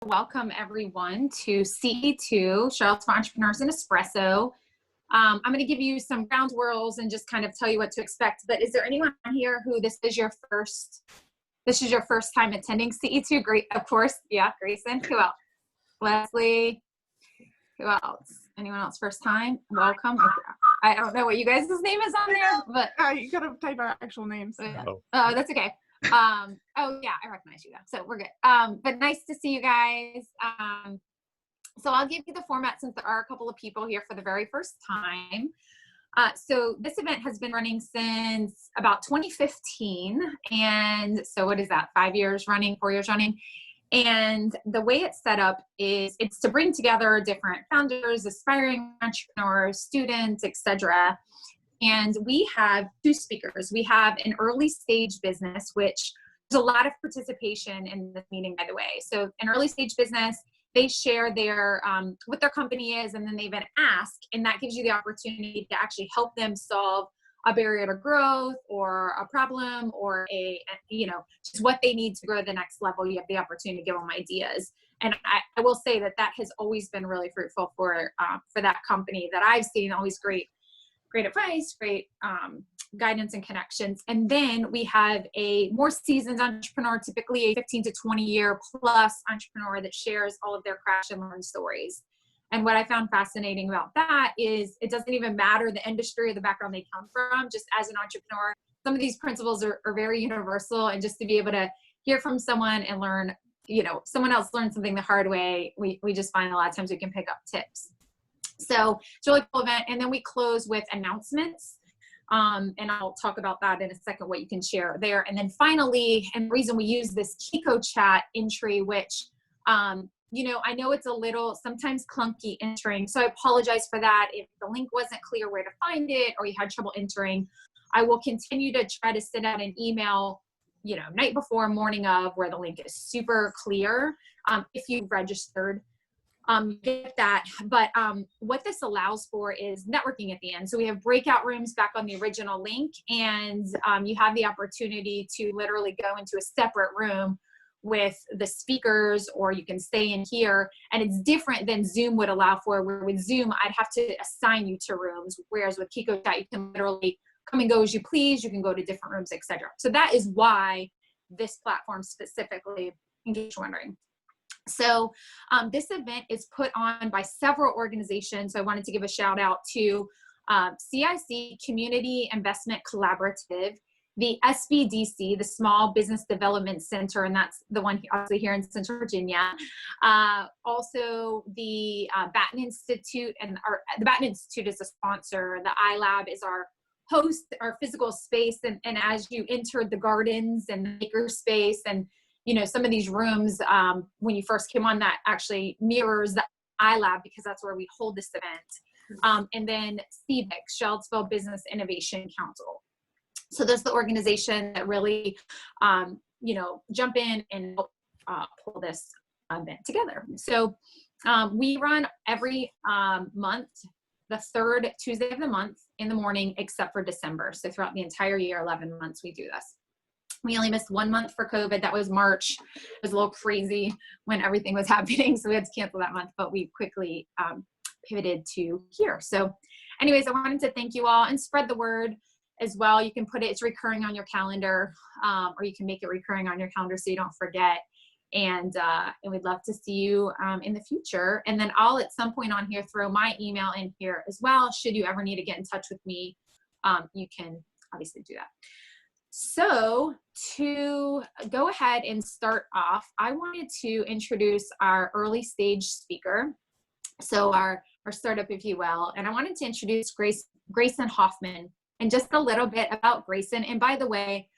Welcome everyone to Ce-2, Charlottesville Entrepreneurs and Espresso. I'm going to give you some ground rules and just kind of tell you what to expect. But is there anyone here who this is your first time attending Ce-2? Great, of course. Yeah, Grayson. Who else? Leslie. Who else? Anyone else first time? Welcome. I don't know what you guys' name is on there, but you gotta type our actual names. Oh, that's okay. Oh yeah, I recognize you though, so we're good. But nice to see you guys. So I'll give you the format since there are a couple of people here for the very first time. So this event has been running since about 2015. And so what is that? 5 years running, 4 years running. And the way it's set up is it's to bring together different founders, aspiring entrepreneurs, students, etc. And we have two speakers. We have an early stage business, which there's a lot of participation in this meeting, by the way. So an early stage business, they share their what their company is, and then they even ask, and that gives you the opportunity to actually help them solve a barrier to growth or a problem or just what they need to grow to the next level. You have the opportunity to give them ideas. And I will say that has always been really fruitful for that company that I've seen. Always great advice, great guidance and connections. And then we have a more seasoned entrepreneur, typically a 15 to 20 year plus entrepreneur that shares all of their crash and learn stories. And what I found fascinating about that is it doesn't even matter the industry or the background they come from. Just as an entrepreneur, some of these principles are very universal, and just to be able to hear from someone and learn, someone else learned something the hard way, we just find a lot of times we can pick up tips. So it's a really cool event. And then we close with announcements. And I'll talk about that in a second, what you can share there. And then finally, and the reason we use this Kiko chat entry, which, I know it's a little sometimes clunky entering. So I apologize for that. If the link wasn't clear where to find it or you had trouble entering, I will continue to try to send out an email, night before, morning of, where the link is super clear. If you registered, get that. But what this allows for is networking at the end. So we have breakout rooms back on the original link, and you have the opportunity to literally go into a separate room with the speakers, or you can stay in here. And it's different than Zoom would allow for, where with Zoom, I'd have to assign you to rooms. Whereas with Kiko Chat, you can literally come and go as you please. You can go to different rooms, etc. So that is why this platform specifically, in case you're wondering. So this event is put on by several organizations. So I wanted to give a shout out to CIC, Community Investment Collaborative, the SBDC, the Small Business Development Center, and that's the one obviously here in Central Virginia. Also the Batten Institute, and the Batten Institute is a sponsor. The iLab is our host, our physical space. And as you entered the gardens and the maker space, and some of these rooms, when you first came on, that actually mirrors the iLab, because that's where we hold this event. And then CBIC, Charlottesville Business Innovation Council. So there's the organization that really, jump in and pull this event together. So we run every month, the third Tuesday of the month in the morning, except for December. So throughout the entire year, 11 months, we do this. We only missed 1 month for COVID. That was March. It was a little crazy when everything was happening, so we had to cancel that month, but we quickly pivoted to here. So anyways, I wanted to thank you all and spread the word as well. You can put it's recurring on your calendar, or you can make it recurring on your calendar so you don't forget. And we'd love to see you in the future. And then I'll at some point on here throw my email in here as well. Should you ever need to get in touch with me, you can obviously do that. So to go ahead and start off, I wanted to introduce our early stage speaker. So our startup, if you will. And I wanted to introduce Grayson Hoffman, and just a little bit about Grayson. And by the way,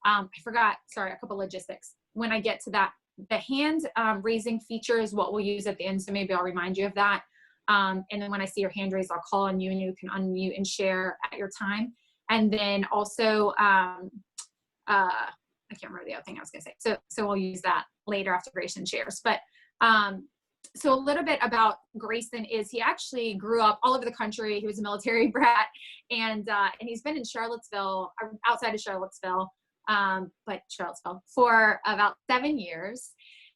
I forgot, sorry, a couple logistics. When I get to that, the hand raising feature is what we'll use at the end. So maybe I'll remind you of that. And then when I see your hand raised, I'll call on you and you can unmute and share at your time. And then also, I can't remember the other thing I was gonna say. So we'll use that later after Grayson shares. But so a little bit about Grayson is he actually grew up all over the country. He was a military brat, and he's been in Charlottesville, outside of Charlottesville, but Charlottesville for about 7 years.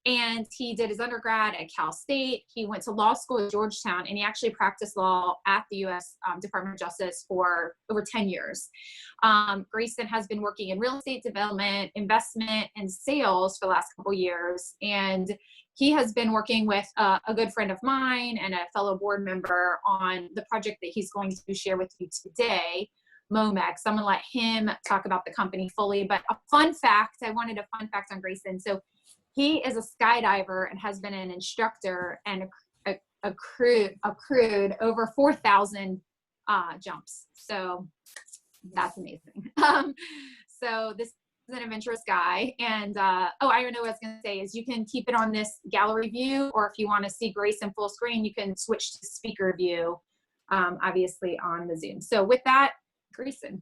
And he did his undergrad at Cal State. He went to law school at Georgetown, and he actually practiced law at the U.S. Department of Justice for over 10 years. Grayson has been working in real estate development, investment, and sales for the last couple years. And he has been working with a good friend of mine and a fellow board member on the project that he's going to share with you today, Momex. I'm going to let him talk about the company fully. But a fun fact, I wanted a fun fact on Grayson. So he is a skydiver and has been an instructor and accrued over 4,000 jumps. So that's amazing. So this is an adventurous guy. And I don't know what I was going to say is you can keep it on this gallery view, or if you want to see Grayson full screen, you can switch to speaker view, obviously on the Zoom. So with that, Grayson.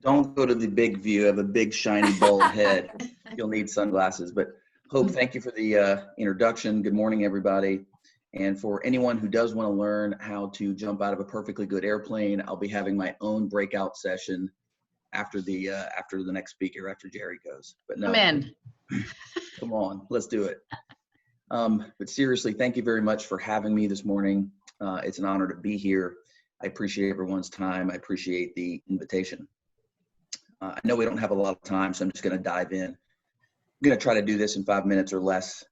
Don't go to the big view. I have a big, shiny, bald head. You'll need sunglasses. But Hope, thank you for the introduction. Good morning, everybody. And for anyone who does want to learn how to jump out of a perfectly good airplane, I'll be having my own breakout session after the next speaker, after Jerry goes. But no, come on, let's do it. But seriously, thank you very much for having me this morning. It's an honor to be here. I appreciate everyone's time. I appreciate the invitation. I know we don't have a lot of time, so I'm just going to dive in. I'm going to try to do this in 5 minutes or less.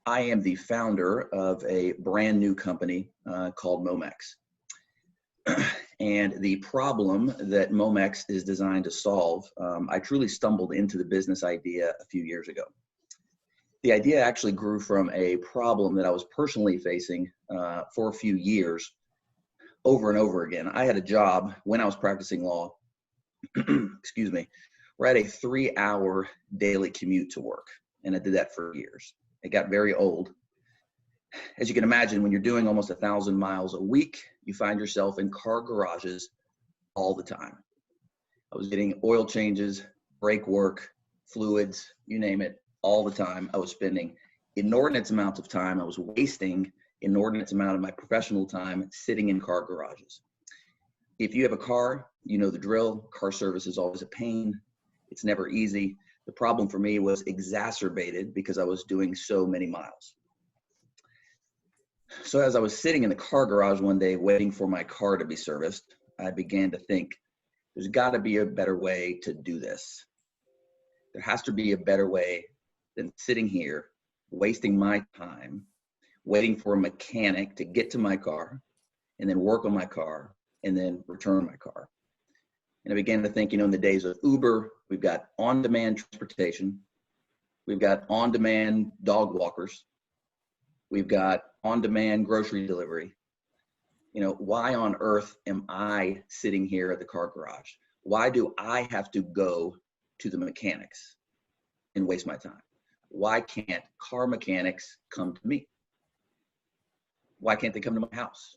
I am the founder of a brand new company called Momex. And the problem that Momex is designed to solve, I truly stumbled into the business idea a few years ago. The idea actually grew from a problem that I was personally facing for a few years over and over again. I had a job when I was practicing law, excuse me, where I had a 3-hour daily commute to work. And I did that for years. It got very old. As you can imagine, when you're doing almost 1,000 miles a week, you find yourself in car garages all the time. I was getting oil changes, brake work, fluids, you name it, all the time. I was spending inordinate amounts of time. I was wasting inordinate amount of my professional time sitting in car garages. If you have a car, you know the drill. Car service is always a pain. It's never easy. The problem for me was exacerbated because I was doing so many miles. So as I was sitting in the car garage one day waiting for my car to be serviced, I began to think, there's got to be a better way to do this. There has to be a better way than sitting here, wasting my time, waiting for a mechanic to get to my car and then work on my car and then return my car. And I began to think, in the days of Uber, we've got on-demand transportation. We've got on-demand dog walkers. We've got on-demand grocery delivery. Why on earth am I sitting here at the car garage? Why do I have to go to the mechanics and waste my time? Why can't car mechanics come to me? Why can't they come to my house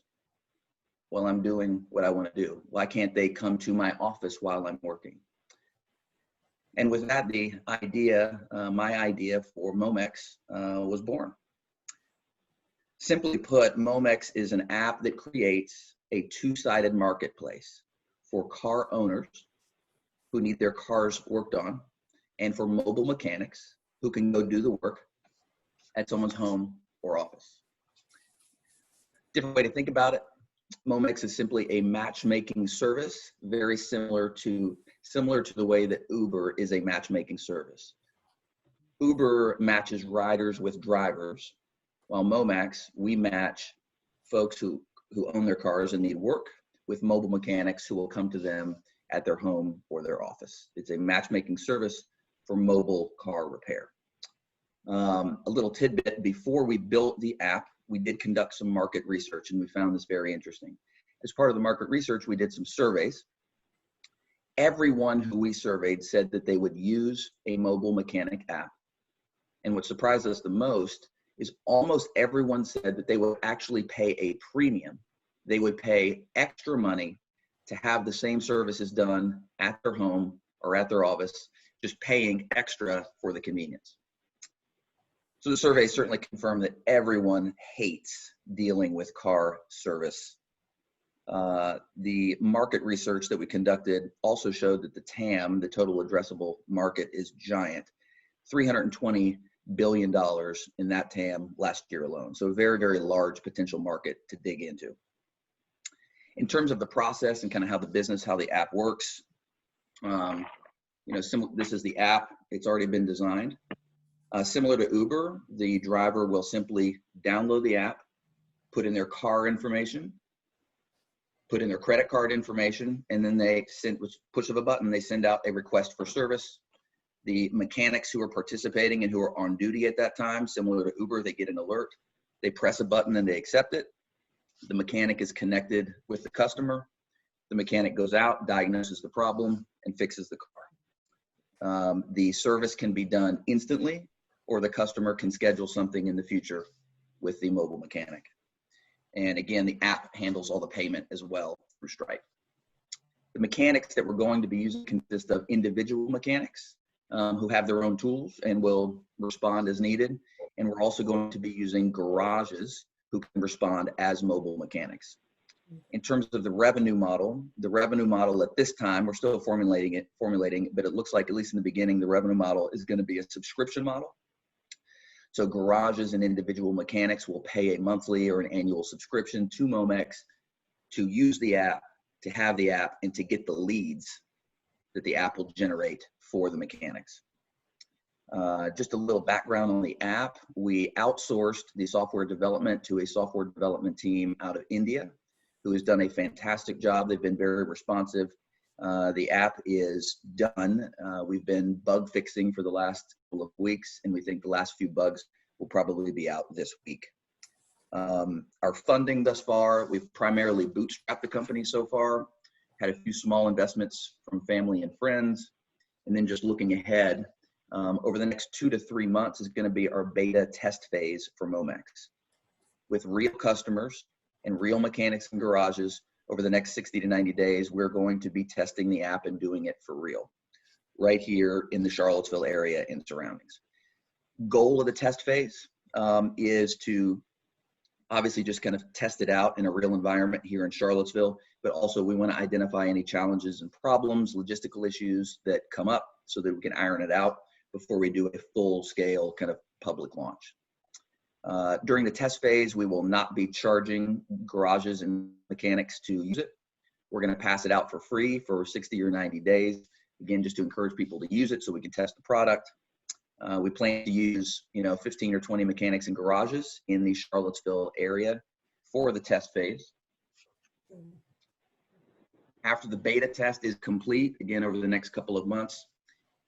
while I'm doing what I want to do? Why can't they come to my office while I'm working? And with that, the idea, my idea for Momex was born. Simply put, Momex is an app that creates a two-sided marketplace for car owners who need their cars worked on, and for mobile mechanics who can go do the work at someone's home or office. Different way to think about it, Momex is simply a matchmaking service, very similar to the way that Uber is a matchmaking service. Uber matches riders with drivers, while Momex, we match folks who own their cars and need work with mobile mechanics who will come to them at their home or their office. It's a matchmaking service for mobile car repair. A little tidbit, before we built the app, we did conduct some market research, and we found this very interesting. As part of the market research, we did some surveys. Everyone who we surveyed said that they would use a mobile mechanic app. And what surprised us the most is almost everyone said that they would actually pay a premium. They would pay extra money to have the same services done at their home or at their office, just paying extra for the convenience. So the survey certainly confirmed that everyone hates dealing with car service. The market research that we conducted also showed that the TAM, the total addressable market, is giant. 320 billion in that TAM last year alone. So a very, very large potential market to dig into. In terms of the process and kind of how the app works, this is the app. It's already been designed. Similar to Uber, the driver will simply download the app, put in their car information, put in their credit card information, and then they send, with push of a button, they send out a request for service. The mechanics who are participating and who are on duty at that time, similar to Uber, they get an alert. They press a button and they accept it. The mechanic is connected with the customer. The mechanic goes out, diagnoses the problem, and fixes the car. The service can be done instantly, or the customer can schedule something in the future with the mobile mechanic. And again, the app handles all the payment as well through Stripe. The mechanics that we're going to be using consist of individual mechanics who have their own tools and will respond as needed. And we're also going to be using garages who can respond as mobile mechanics. In terms of the revenue model at this time, we're still formulating it, but it looks like, at least in the beginning, the revenue model is going to be a subscription model. So garages and individual mechanics will pay a monthly or an annual subscription to Momex to use the app, to have the app, and to get the leads that the app will generate for the mechanics. Just a little background on the app. We outsourced the software development to a software development team out of India who has done a fantastic job. They've been very responsive. The app is done. We've been bug fixing for the last couple of weeks, and we think the last few bugs will probably be out this week. Our funding thus far, we've primarily bootstrapped the company so far, had a few small investments from family and friends, and then just looking ahead, over the next 2 to 3 months is going to be our beta test phase for Momex. With real customers and real mechanics and garages, over the next 60 to 90 days, we're going to be testing the app and doing it for real, right here in the Charlottesville area and surroundings. Goal of the test phase is to obviously just kind of test it out in a real environment here in Charlottesville, but also we want to identify any challenges and problems, logistical issues that come up so that we can iron it out before we do a full-scale kind of public launch. During the test phase, we will not be charging garages and mechanics to use it. We're going to pass it out for free for 60 or 90 days, again, just to encourage people to use it so we can test the product. We plan to use 15 or 20 mechanics and garages in the Charlottesville area for the test phase. After the beta test is complete, again, over the next couple of months,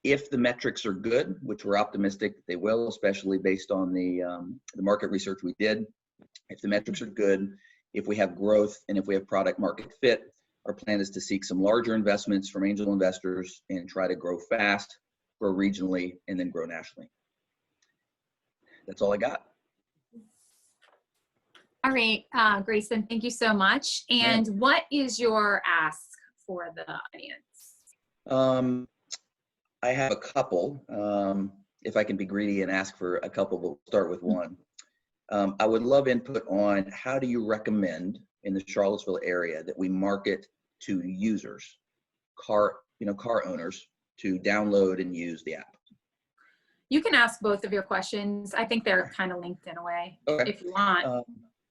if the metrics are good, which we're optimistic they will, especially based on the market research we did, if the metrics are good, if we have growth, and if we have product market fit, our plan is to seek some larger investments from angel investors and try to grow fast, grow regionally, and then grow nationally. That's all I got. All right, Grayson, thank you so much. And what is your ask for the audience? I have a couple. If I can be greedy and ask for a couple, we'll start with one. I would love input on how do you recommend in the Charlottesville area that we market to users, car owners, to download and use the app? You can ask both of your questions. I think they're kind of linked in a way, okay, if you want.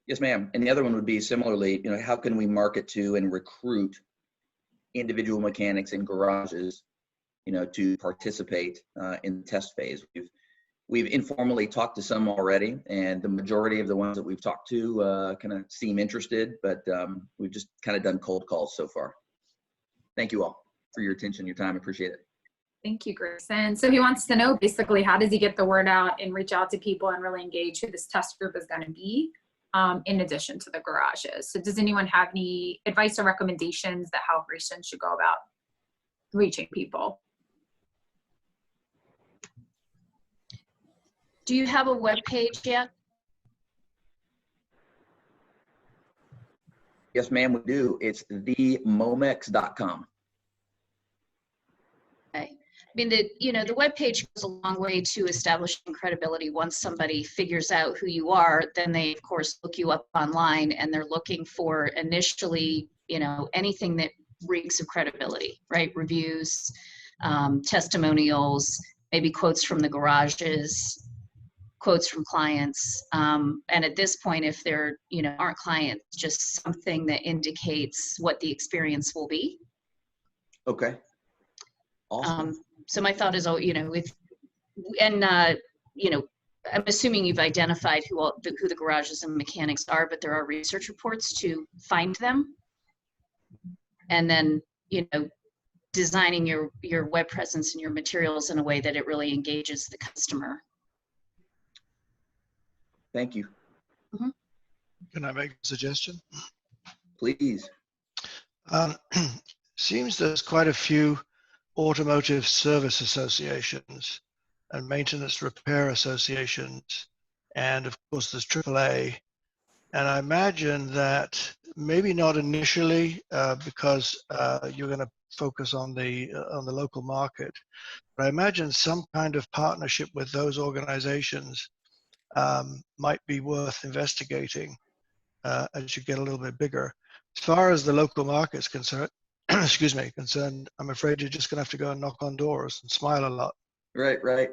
Yes, ma'am. And the other one would be similarly, how can we market to and recruit individual mechanics and garages, to participate in the test phase? We've informally talked to some already, and the majority of the ones that we've talked to kind of seem interested, but we've just kind of done cold calls so far. Thank you all for your attention, your time. Appreciate it. Thank you, Grayson. So he wants to know basically, how does he get the word out and reach out to people and really engage who this test group is going to be, in addition to the garages? So does anyone have any advice or recommendations that how Grayson should go about reaching people? Do you have a web page yet? Yes, ma'am, we do. It's themomex.com. Okay. I mean, the web page goes a long way to establishing credibility. Once somebody figures out who you are, then they, of course, look you up online, and they're looking for initially, anything that reeks of credibility, right? Reviews, testimonials, maybe quotes from the garages, quotes from clients. And at this point, if they're, you know, aren't clients, just something that indicates what the experience will be. Okay. Awesome. So my thought is, you know, you know, I'm assuming you've identified who the garages and mechanics are, but there are research reports to find them. And then, you know, designing your web presence and your materials in a way that it really engages the customer. Thank you. Mm-hmm. Can I make a suggestion? Please. Seems there's quite a few automotive service associations and maintenance repair associations, and of course there's AAA. And I imagine that maybe not initially because you're going to focus on the local market, but I imagine some kind of partnership with those organizations might be worth investigating as you get a little bit bigger. As far as the local market's concerned, I'm afraid you're just going to have to go and knock on doors and smile a lot. Right, right.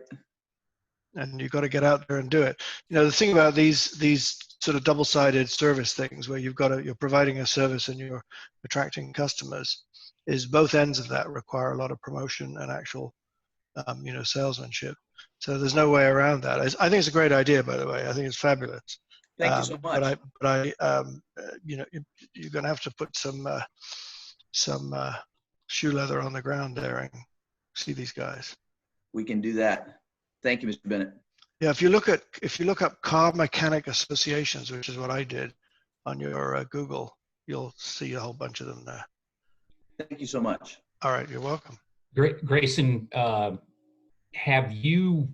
And you've got to get out there and do it. You know, the thing about these sort of double-sided service things where you're providing a service and you're attracting customers is both ends of that require a lot of promotion and actual, you know, salesmanship. So there's no way around that. I think it's a great idea, by the way. I think it's fabulous. Thank you so much. But I you know, you're going to have to put some shoe leather on the ground there and see these guys. We can do that. Thank you, Mr. Bennett. Yeah, if you look up car mechanic associations, which is what I did on your Google, you'll see a whole bunch of them there. Thank you so much. All right, you're welcome. Grayson, have you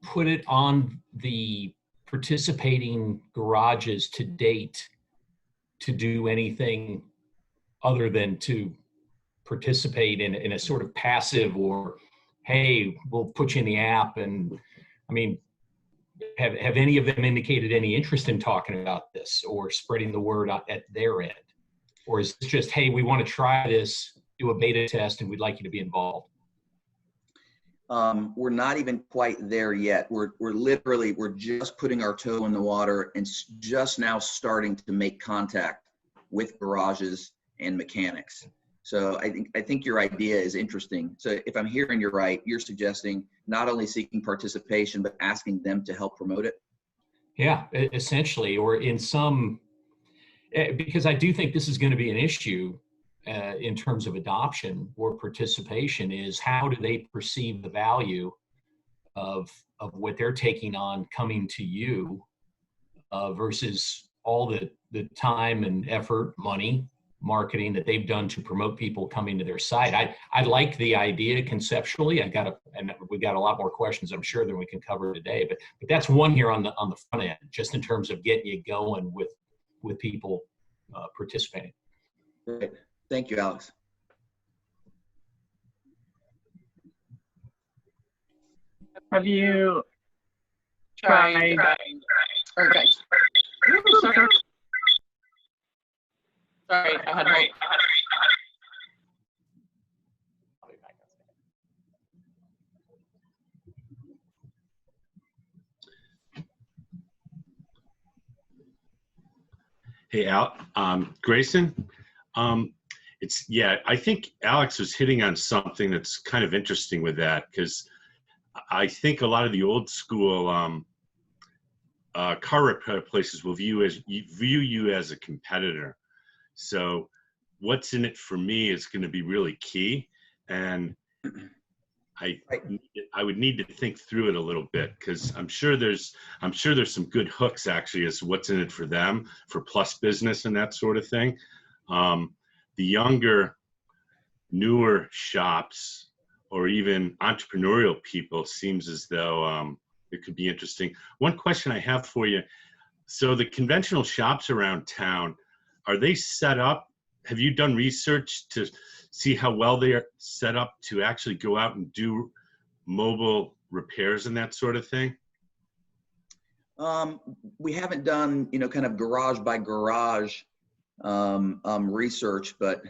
put it on the participating garages to date to do anything other than to participate in a sort of passive, or, hey, we'll put you in the app? And I mean, have any of them indicated any interest in talking about this or spreading the word out at their end? Or is it just, hey, we want to try this, do a beta test, and we'd like you to be involved? We're not even quite there yet. We're just putting our toe in the water and just now starting to make contact with garages and mechanics. So I think your idea is interesting. So if I'm hearing you right, you're suggesting not only seeking participation, but asking them to help promote it? Yeah, essentially, or in some, because I do think this is going to be an issue in terms of adoption or participation, is how do they perceive the value of what they're taking on coming to you versus all the time and effort, money, marketing that they've done to promote people coming to their site. I like the idea conceptually. And we got a lot more questions, I'm sure, than we can cover today. But that's one here on the front end, just in terms of getting you going with people participating. Great. Thank you, Alex. Have you tried? Okay. Ooh, sorry. Sorry, I had hope. I'll be back. Hey, Grayson. I think Alex was hitting on something that's kind of interesting with that, because I think a lot of the old school car repair places will view you as a competitor. So what's in it for me is going to be really key. And I would need to think through it a little bit, because I'm sure there's some good hooks actually as to what's in it for them, for plus business and that sort of thing. The younger, newer shops or even entrepreneurial people seems as though it could be interesting. One question I have for you. So the conventional shops around town, are they set up? Have you done research to see how well they are set up to actually go out and do mobile repairs and that sort of thing? We haven't done, kind of garage by garage research, but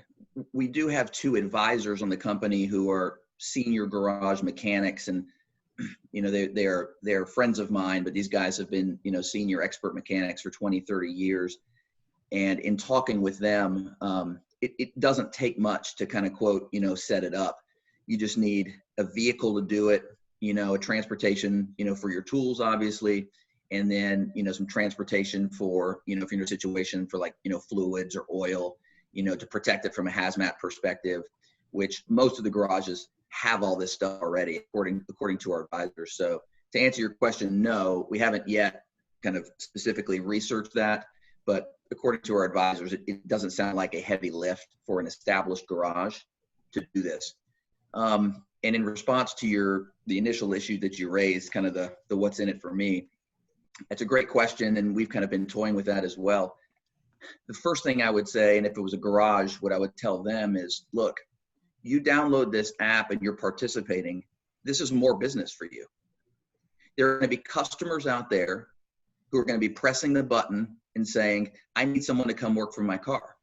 we do have two advisors on the company who are senior garage mechanics, and you know, they're friends of mine, but these guys have been, you know, senior expert mechanics for 20, 30 years. And in talking with them, it doesn't take much to kind of quote, you know, set it up. You just need a vehicle to do it, you know, a transportation, you know, for your tools, obviously. And then, you know, some transportation for, you know, if you're in a situation for like, you know, fluids or oil, you know, to protect it from a hazmat perspective, which most of the garages have all this stuff already, according to our advisors. So to answer your question, no, we haven't yet kind of specifically researched that, but according to our advisors, it doesn't sound like a heavy lift for an established garage to do this. And in response to the initial issue that you raised, kind of the what's in it for me, it's a great question, and we've kind of been toying with that as well. The first thing I would say, and if it was a garage, what I would tell them is, look, you download this app and you're participating, this is more business for you. There are going to be customers out there who are going to be pressing the button and saying, I need someone to come work for my car.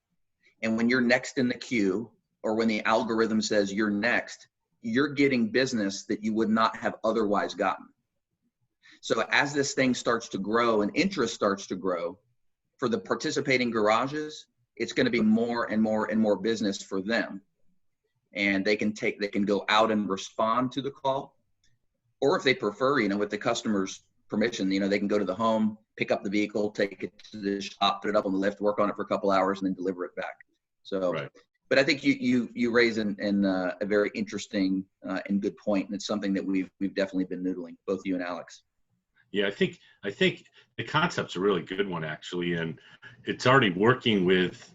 And when you're next in the queue, or when the algorithm says you're next, you're getting business that you would not have otherwise gotten. So as this thing starts to grow and interest starts to grow for the participating garages, it's going to be more and more and more business for them. And they can go out and respond to the call. Or if they prefer, you know, with the customer's permission, you know, they can go to the home, pick up the vehicle, take it to the shop, put it up on the lift, work on it for a couple hours, and then deliver it back. So, right. But I think you raise a very interesting and good point, and it's something that we've definitely been noodling, both you and Alex. Yeah, I think the concept's a really good one, actually, and it's already working with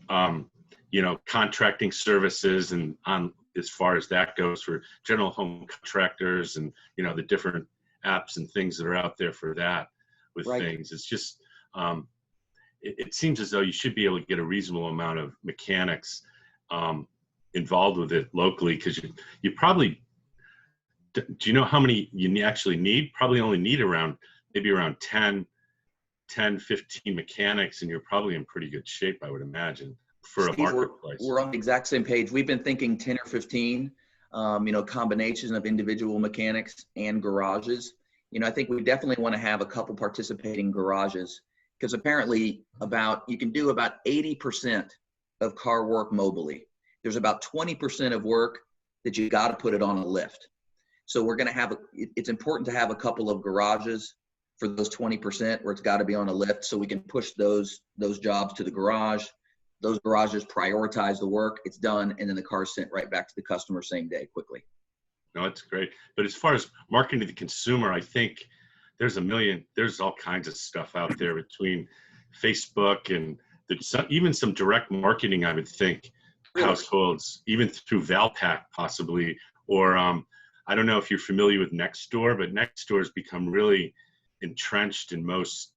you know, contracting services and on as far as that goes for general home contractors, and you know, the different apps and things that are out there for that with things. It's just it seems as though you should be able to get a reasonable amount of mechanics involved with it locally, because you probably, do you know how many you actually need? Probably only need maybe around 10, 15 mechanics, and you're probably in pretty good shape, I would imagine, for Steve, a marketplace. We're on the exact same page. We've been thinking 10 or 15, you know, combination of individual mechanics and garages. You know, I think we definitely want to have a couple participating garages, because apparently you can do about 80% of car work mobily. There's about 20% of work that you got to put it on a lift. So we're going to it's important to have a couple of garages for those 20% where it's got to be on a lift, so we can push those jobs to the garage. Those garages prioritize the work, it's done, and then the car's sent right back to the customer same day quickly. No, that's great. But as far as marketing to the consumer, I think there's all kinds of stuff out there between Facebook and even some direct marketing, I would think, really? Households, even through Valpak possibly, or I don't know if you're familiar with Nextdoor, but Nextdoor has become really entrenched in most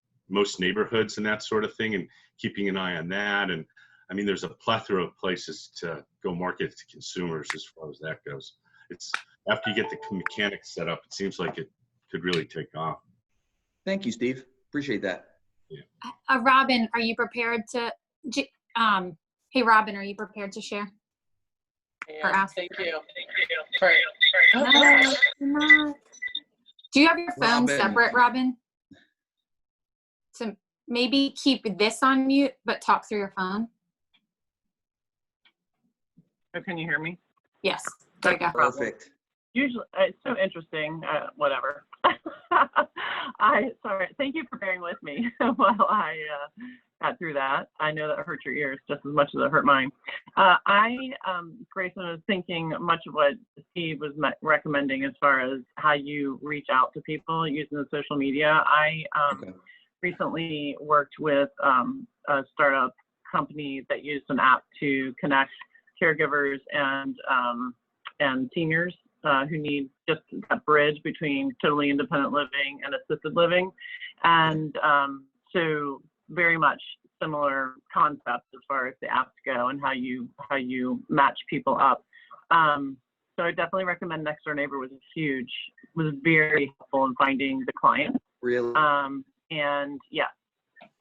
neighborhoods and that sort of thing, and keeping an eye on that. And I mean, there's a plethora of places to go market to consumers as far as that goes. It's after you get the mechanics set up, it seems like it could really take off. Thank you, Steve. Appreciate that. Yeah. Robin, are you prepared to? Hey, Robin, are you prepared to share? Yeah, or ask? Thank you. No. Do you have your phone separate, Robin? So maybe keep this on mute, but talk through your phone. Oh, can you hear me? Yes. There you go. Perfect. Usually, it's so interesting. Whatever. Sorry. Thank you for bearing with me while I got through that. I know that hurt your ears just as much as it hurt mine. Grayson, was thinking much of what Steve was recommending as far as how you reach out to people using the social media. I recently worked with a startup company that used an app to connect caregivers and seniors who need just that bridge between totally independent living and assisted living. And so very much similar concepts as far as the apps go and how you match people up. So I definitely recommend Next Door Neighbor was very helpful in finding the client. Really? And yeah,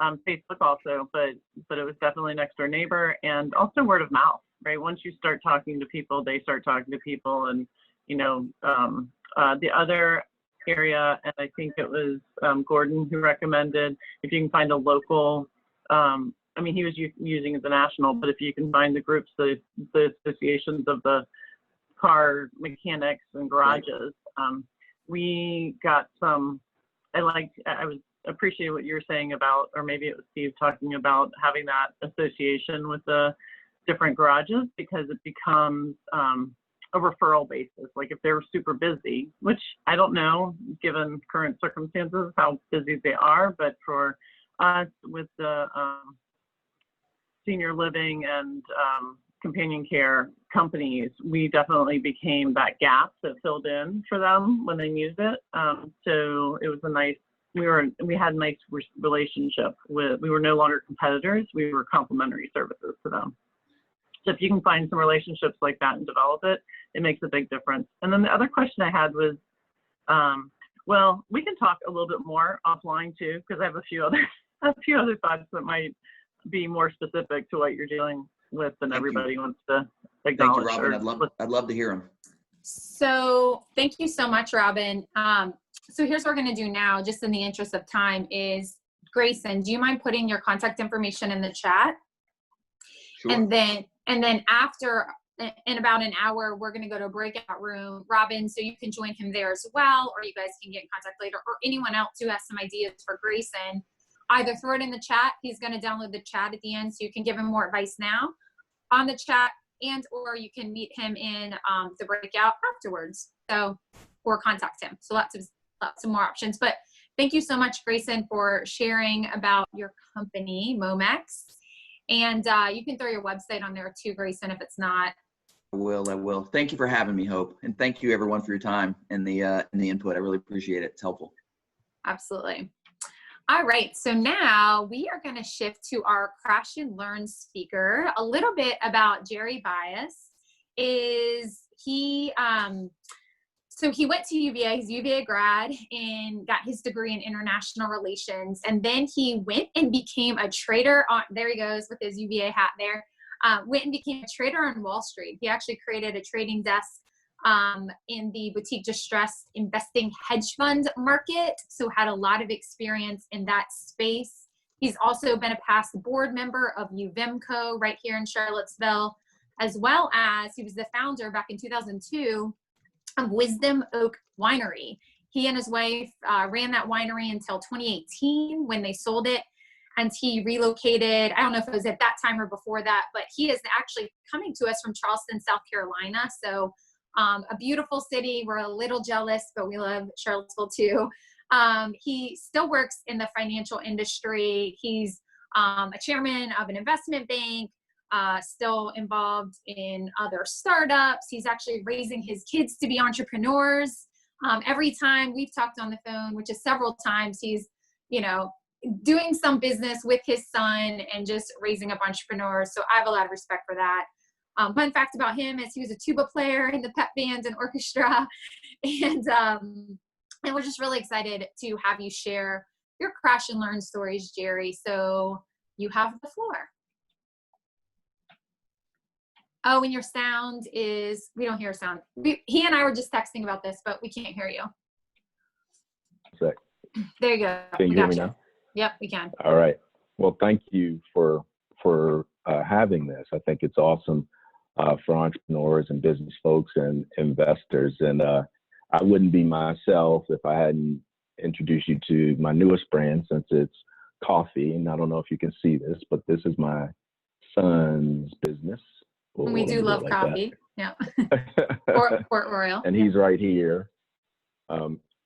Facebook also, but it was definitely Next Door Neighbor, and also word of mouth, right? Once you start talking to people, they start talking to people. And, you know, the other area, and I think it was Gordon who recommended if you can find a local, I mean, he was using the national, but if you can find the groups, the associations of the car mechanics and garages, we got some, I was appreciating what you were saying about, or maybe it was Steve talking about having that association with the different garages, because it becomes a referral basis. Like if they're super busy, which I don't know, given current circumstances, how busy they are, but for us with the senior living and companion care companies, we definitely became that gap that filled in for them when they used it. So it was a nice, we had a nice relationship with, we were no longer competitors, we were complementary services to them. So if you can find some relationships like that and develop it, it makes a big difference. And then the other question I had was, well, we can talk a little bit more offline too, because I have a few other thoughts that might be more specific to what you're dealing with than everybody wants to acknowledge. Thank you, Robin. I'd love to hear them. So thank you so much, Robin. So here's what we're going to do now, just in the interest of time, is Grayson, do you mind putting your contact information in the chat? Sure. And then after, in about an hour, we're going to go to a breakout room. Robin, so you can join him there as well, or you guys can get in contact later, or anyone else who has some ideas for Grayson, either throw it in the chat. He's going to download the chat at the end, so you can give him more advice now on the chat, and or you can meet him in the breakout afterwards. So, or contact him. So lots of more options. But thank you so much, Grayson, for sharing about your company, Momex. And you can throw your website on there too, Grayson, if it's not. I will. Thank you for having me, Hope. And thank you everyone for your time and the input. I really appreciate it. It's helpful. Absolutely. All right, so now we are going to shift to our Crash and Learn speaker. A little bit about Jerry Bias is so he went to UVA, he's a UVA grad, and got his degree in international relations. And then he went and became a trader on, there he goes with his UVA hat there, went and became a trader on Wall Street. He actually created a trading desk in the boutique distressed investing hedge fund market. So had a lot of experience in that space. He's also been a past board member of UVMCO right here in Charlottesville, as well as he was the founder back in 2002 of Wisdom Oak Winery. He and his wife ran that winery until 2018 when they sold it. And he relocated, I don't know if it was at that time or before that, but he is actually coming to us from Charleston, South Carolina. So a beautiful city. We're a little jealous, but we love Charlottesville too. He still works in the financial industry. He's a chairman of an investment bank, still involved in other startups. He's actually raising his kids to be entrepreneurs. Every time we've talked on the phone, which is several times, he's, doing some business with his son and just raising up entrepreneurs. So I have a lot of respect for that. Fun fact about him is he was a tuba player in the pep band and orchestra. And we're just really excited to have you share your Crash and Learn stories, Jerry. So you have the floor. Oh, and your sound is, we don't hear sound. He and I were just texting about this, but we can't hear you. Sick. There you go. Can you hear me now? Yep, we can. All right. Well, thank you for having this. I think it's awesome for entrepreneurs and business folks and investors. And I wouldn't be myself if I hadn't introduced you to my newest brand, since it's coffee. And I don't know if you can see this, but this is my son's business. We do love coffee. Yeah. Port Royal. And he's right here.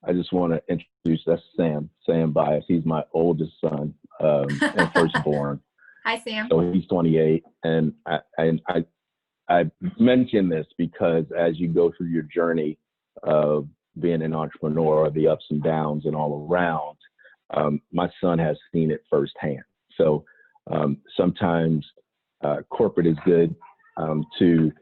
I just want to introduce, that's Sam Bias. He's my oldest son and firstborn. Hi, Sam. So he's 28. And I mention this because as you go through your journey of being an entrepreneur, the ups and downs and all around, my son has seen it firsthand. So sometimes corporate is good to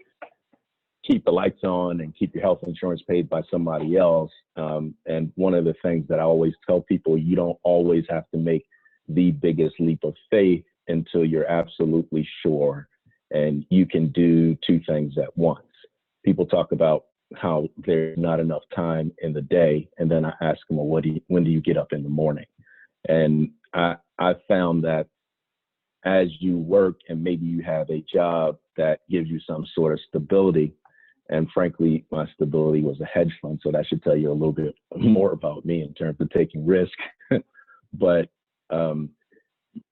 keep the lights on and keep your health insurance paid by somebody else. And one of the things that I always tell people, you don't always have to make the biggest leap of faith until you're absolutely sure and you can do two things at once. People talk about how there's not enough time in the day. And then I ask them, well, when do you get up in the morning? And I found that as you work and maybe you have a job that gives you some sort of stability, and frankly, my stability was a hedge fund. So that should tell you a little bit more about me in terms of taking risk. But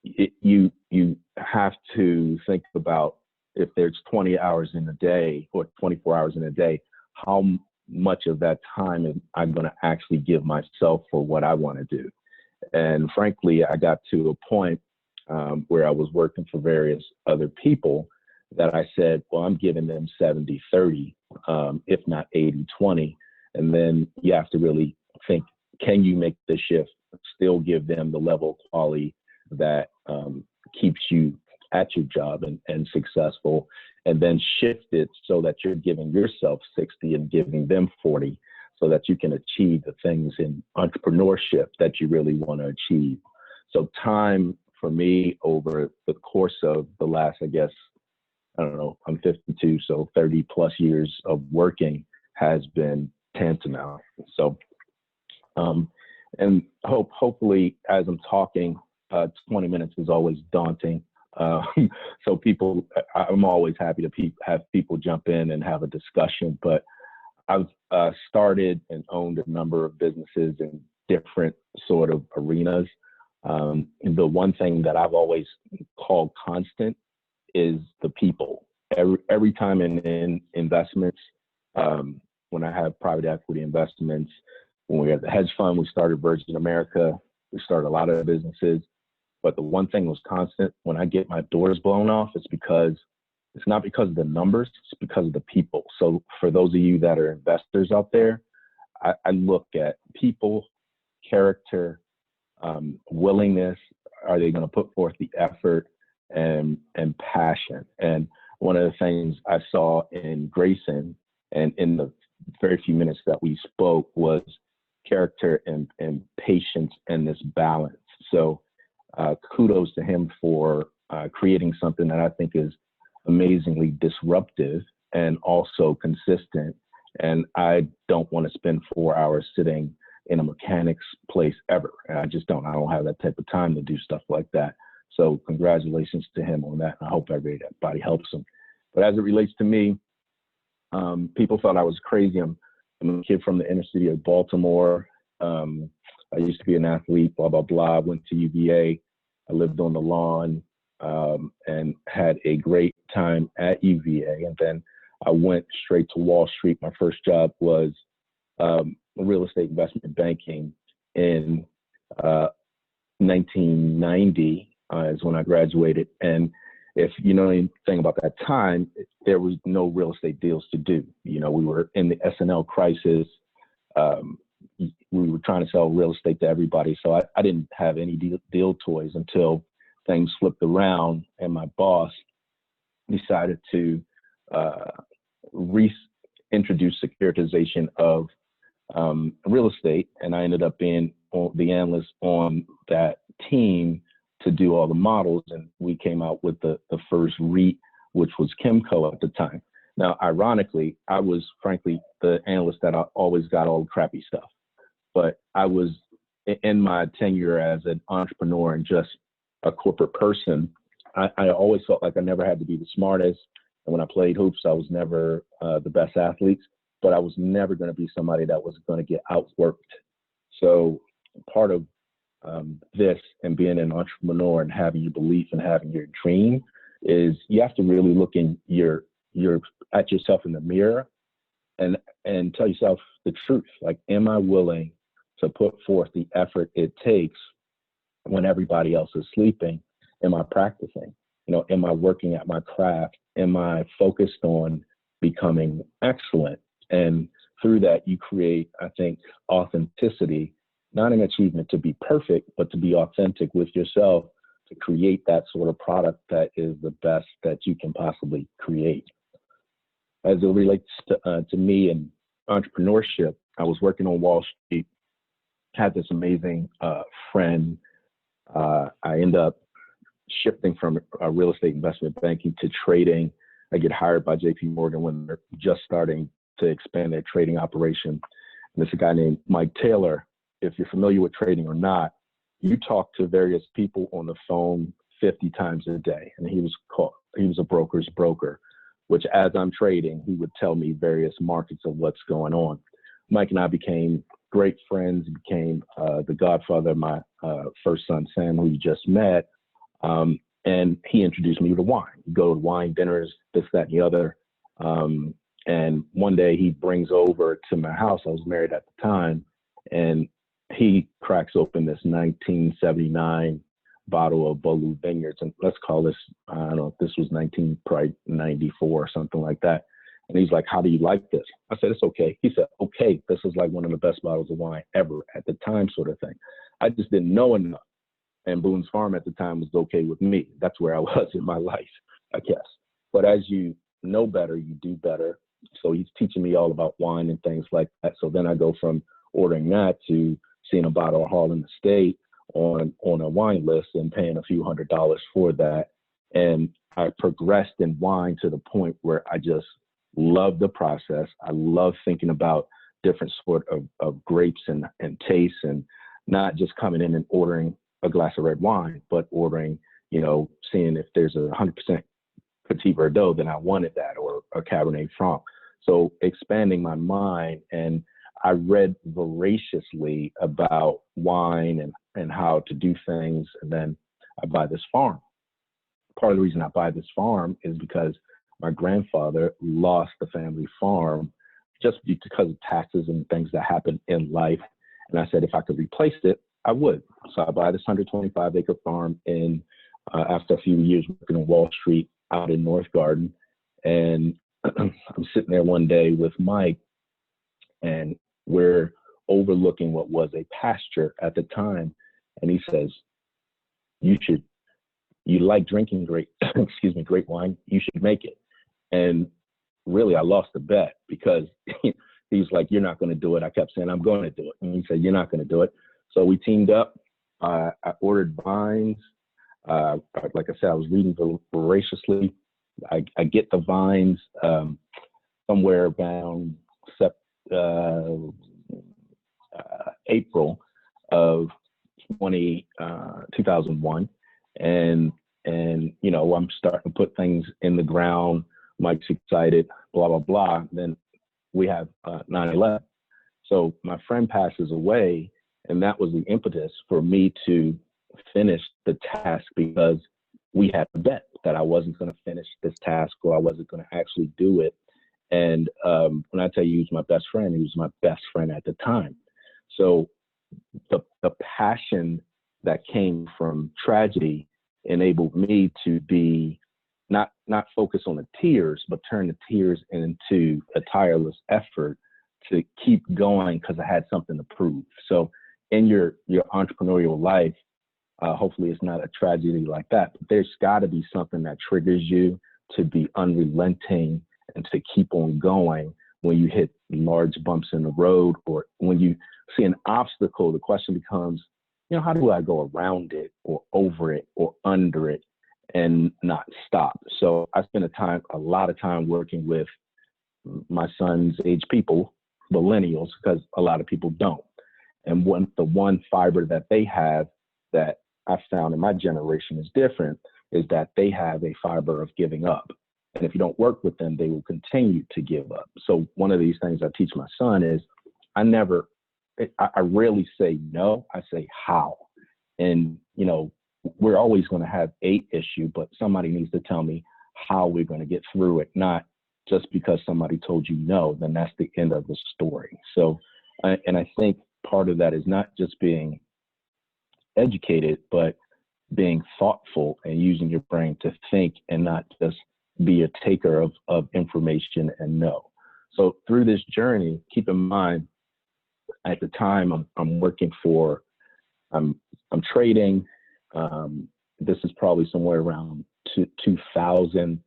you have to think about, if there's 20 hours in a day or 24 hours in a day, how much of that time am I going to actually give myself for what I want to do? And frankly, I got to a point where I was working for various other people that I said, well, I'm giving them 70-30, if not 80-20. And then you have to really think, can you make the shift, still give them the level of quality that keeps you at your job and successful, and then shift it so that you're giving yourself 60 and giving them 40, so that you can achieve the things in entrepreneurship that you really want to achieve. So time for me over the course of the last, I guess, I don't know, I'm 52, so 30 plus years of working has been tantamount. So, and hopefully as I'm talking, 20 minutes is always daunting. So people, I'm always happy to have people jump in and have a discussion, but I've started and owned a number of businesses in different sort of arenas. And the one thing that I've always called constant is the people. Every time in investments, when I have private equity investments, when we had the hedge fund, we started Virgin America, we started a lot of businesses. But the one thing was constant: when I get my doors blown off, it's not because of the numbers, it's because of the people. So for those of you that are investors out there, I look at people, character, willingness. Are they going to put forth the effort and passion? And one of the things I saw in Grayson, and in the very few minutes that we spoke, was character and patience and this balance. So kudos to him for creating something that I think is amazingly disruptive and also consistent. And I don't want to spend 4 hours sitting in a mechanic's place ever. I just don't. I don't have that type of time to do stuff like that. So congratulations to him on that. I hope everybody helps him. But as it relates to me, people thought I was crazy. I'm a kid from the inner city of Baltimore. I used to be an athlete, blah, blah, blah. Went to UVA. I lived on the lawn and had a great time at UVA. And then I went straight to Wall Street. My first job was real estate investment banking in 1990 is when I graduated. And if you know anything about that time, there was no real estate deals to do. You know, we were in the S&L crisis. We were trying to sell real estate to everybody. So I didn't have any deal toys until things flipped around and my boss decided to reintroduce securitization of real estate. And I ended up being the analyst on that team to do all the models. And we came out with the first REIT, which was Kimco at the time. Now, ironically, I was frankly the analyst that always got all the crappy stuff. But I was in my tenure as an entrepreneur and just a corporate person, I always felt like I never had to be the smartest. And when I played hoops, I was never the best athlete, but I was never going to be somebody that was going to get outworked. So part of this and being an entrepreneur and having your belief and having your dream is you have to really look in at yourself in the mirror and tell yourself the truth. Like, am I willing to put forth the effort it takes when everybody else is sleeping? Am I practicing? You know, am I working at my craft? Am I focused on becoming excellent? And through that, you create, I think, authenticity, not an achievement to be perfect, but to be authentic with yourself, to create that sort of product that is the best that you can possibly create. As it relates to me and entrepreneurship, I was working on Wall Street, had this amazing friend. I end up shifting from real estate investment banking to trading. I get hired by JP Morgan when they're just starting to expand their trading operation. And there's a guy named Mike Taylor. If you're familiar with trading or not, you talk to various people on the phone 50 times a day. And he was a broker's broker, which as I'm trading, he would tell me various markets of what's going on. Mike and I became great friends, became the godfather of my first son, Sam, who you just met. And he introduced me to wine. You go to wine dinners, this, that, and the other. And one day he brings over to my house. I was married at the time. And he cracks open this 1979 bottle of Beaulieu Vineyards. And let's call this, I don't know if this was 1994 or something like that. And he's like, how do you like this? I said, it's okay. He said, okay, this is like one of the best bottles of wine ever at the time, sort of thing. I just didn't know enough. And Boone's Farm at the time was okay with me. That's where I was in my life, I guess. But as you know better, you do better. So he's teaching me all about wine and things like that. So then I go from ordering that to seeing a bottle of Harlan Estate on a wine list and paying a few $100s for that. And I progressed in wine to the point where I just love the process. I love thinking about different sort of grapes and tastes, and not just coming in and ordering a glass of red wine, but ordering, seeing if there's a 100% Petit Verdot, then I wanted that, or a Cabernet Franc. So expanding my mind, and I read voraciously about wine and how to do things. And then I buy this farm. Part of the reason I buy this farm is because my grandfather lost the family farm just because of taxes and things that happen in life. And I said, if I could replace it, I would. So I buy this 125-acre farm after a few years working on Wall Street out in North Garden. And I'm sitting there one day with Mike, and we're overlooking what was a pasture at the time. And he says, you like drinking great wine, you should make it. And really, I lost the bet, because he's like, you're not going to do it. I kept saying, I'm going to do it. And he said, you're not going to do it. So we teamed up. I ordered vines. Like I said, I was reading voraciously. I get the vines somewhere around April of 2001. And I'm starting to put things in the ground. Mike's excited, blah, blah, blah. Then we have 9/11. So my friend passes away, and that was the impetus for me to finish the task, because we had a bet that I wasn't going to finish this task, or I wasn't going to actually do it. And when I tell you he was my best friend, he was my best friend at the time. So the passion that came from tragedy enabled me to be not focus on the tears, but turn the tears into a tireless effort to keep going, because I had something to prove. So in your entrepreneurial life, hopefully it's not a tragedy like that, but there's got to be something that triggers you to be unrelenting and to keep on going when you hit large bumps in the road, or when you see an obstacle. The question becomes, how do I go around it, or over it, or under it, and not stop? So I spend a lot of time working with my son's age people, millennials, because a lot of people don't. And the one fiber that they have that I found in my generation is different, is that they have a fiber of giving up. And if you don't work with them, they will continue to give up. So one of these things I teach my son is I rarely say no, I say how. And, we're always going to have an issue, but somebody needs to tell me how we're going to get through it, not just because somebody told you no, then that's the end of the story. So, and I think part of that is not just being educated, but being thoughtful and using your brain to think, and not just be a taker of information and know. So through this journey, keep in mind, at the time I'm working for, I'm trading. This is probably somewhere around 2000.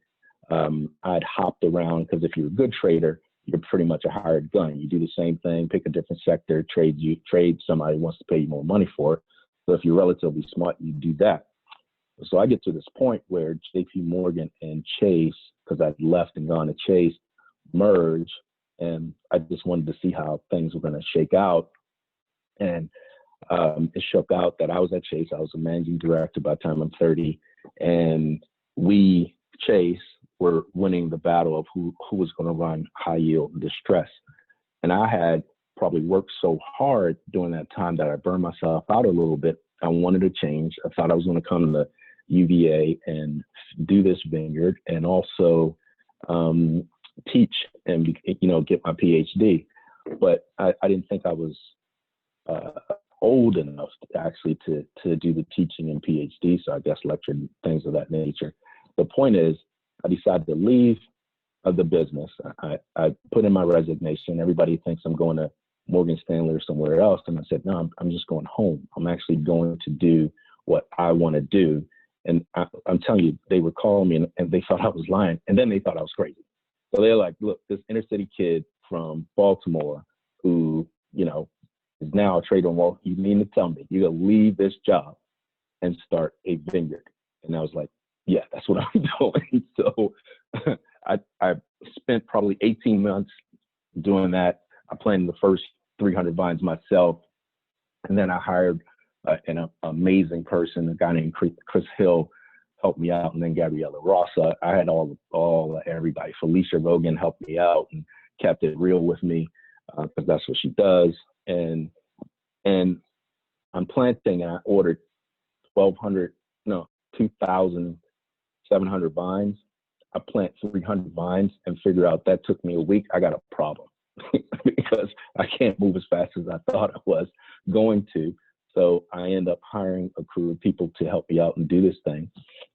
I'd hopped around, because if you're a good trader, you're pretty much a hired gun. You do the same thing, pick a different sector, trade somebody wants to pay you more money for it. So if you're relatively smart, you do that. So I get to this point where JP Morgan and Chase, because I'd left and gone to Chase, merge, and I just wanted to see how things were going to shake out. And it shook out that I was at Chase. I was a managing director by the time I'm 30, and we, Chase, were winning the battle of who was going to run high yield and distress. And I had probably worked so hard during that time that I burned myself out a little bit. I wanted to change. I thought I was going to come to UVA and do this vineyard and also teach and, you know, get my PhD. But I didn't think I was old enough to actually to do the teaching and PhD. So I guess lecture and things of that nature. The point is, I decided to leave the business. I put in my resignation. Everybody thinks I'm going to Morgan Stanley or somewhere else. And I said, no, I'm just going home. I'm actually going to do what I want to do. And I'm telling you, they were calling me and they thought I was lying. And then they thought I was crazy. So they're like, look, this inner city kid from Baltimore who, you know, is now a trader. Well, you mean to tell me you're going to leave this job and start a vineyard? And I was like, yeah, that's what I'm doing. So I spent probably 18 months doing that. I planted the first 300 vines myself. And then I hired an amazing person, a guy named Chris Hill, helped me out. And then Gabriella Rossa. I had everybody. Felicia Rogan helped me out and kept it real with me because that's what she does. And I'm planting, and I ordered 2,700 vines. I plant 300 vines and figure out that took me a week. I got a problem because I can't move as fast as I thought I was going to. So I end up hiring a crew of people to help me out and do this thing.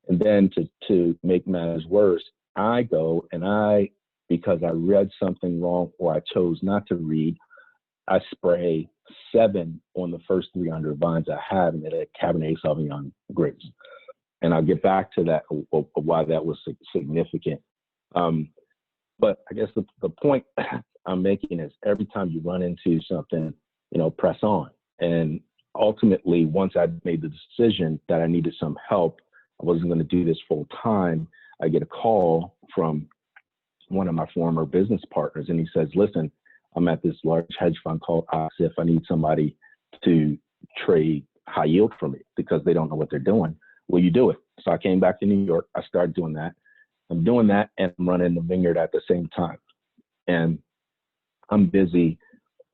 And then to make matters worse, I go and because I read something wrong or I chose not to read, I spray 7 on the first 300 vines I have, and they're Cabernet Sauvignon grapes. And I'll get back to that, why that was significant. But I guess the point I'm making is every time you run into something, you know, press on. And ultimately, once I made the decision that I needed some help, I wasn't going to do this full time, I get a call from one of my former business partners, and he says, listen, I'm at this large hedge fund called OXIF. I need somebody to trade high yield for me because they don't know what they're doing. Will you do it? So I came back to New York. I started doing that. I'm doing that and I'm running the vineyard at the same time. And I'm busy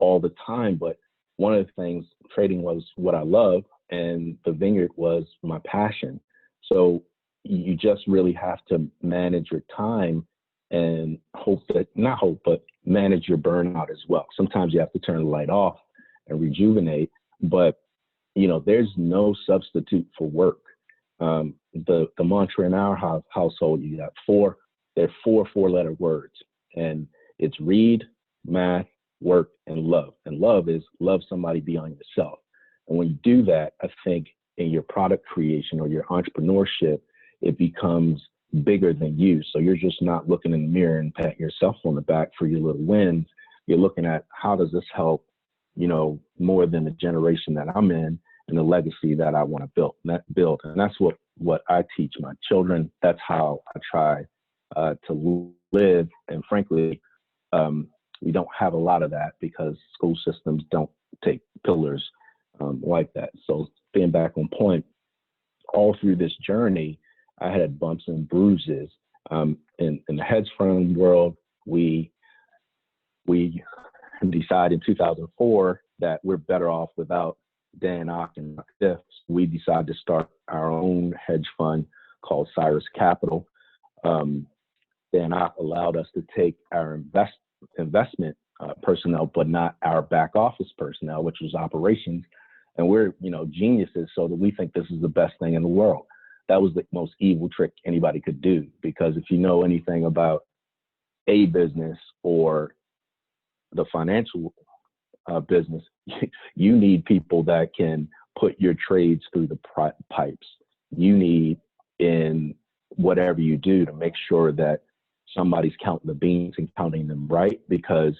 all the time, but one of the things, trading was what I love and the vineyard was my passion. So you just really have to manage your time and but manage your burnout as well. Sometimes you have to turn the light off and rejuvenate, but you know, there's no substitute for work. The mantra in our household, you got they're 4 4-letter words, and it's read, math, work, and love. And love is love somebody beyond yourself. And when you do that, I think in your product creation or your entrepreneurship, it becomes bigger than you. So you're just not looking in the mirror and patting yourself on the back for your little wins. You're looking at how does this help, you know, more than the generation that I'm in and the legacy that I want to build. And that's what I teach my children. That's how I try to live. And frankly, we don't have a lot of that because school systems don't take pillars like that. So being back on point, all through this journey, I had bumps and bruises. In the hedge fund world, we decided in 2004 that we're better off without Dan Ock and Tiff. We decided to start our own hedge fund called Cyrus Capital. Dan Ock allowed us to take our investment personnel, but not our back office personnel, which was operations. And we're, you know, geniuses, so that we think this is the best thing in the world. That was the most evil trick anybody could do, because if you know anything about a business or the financial business, you need people that can put your trades through the pipes. You need, in whatever you do, to make sure that somebody's counting the beans and counting them right, because,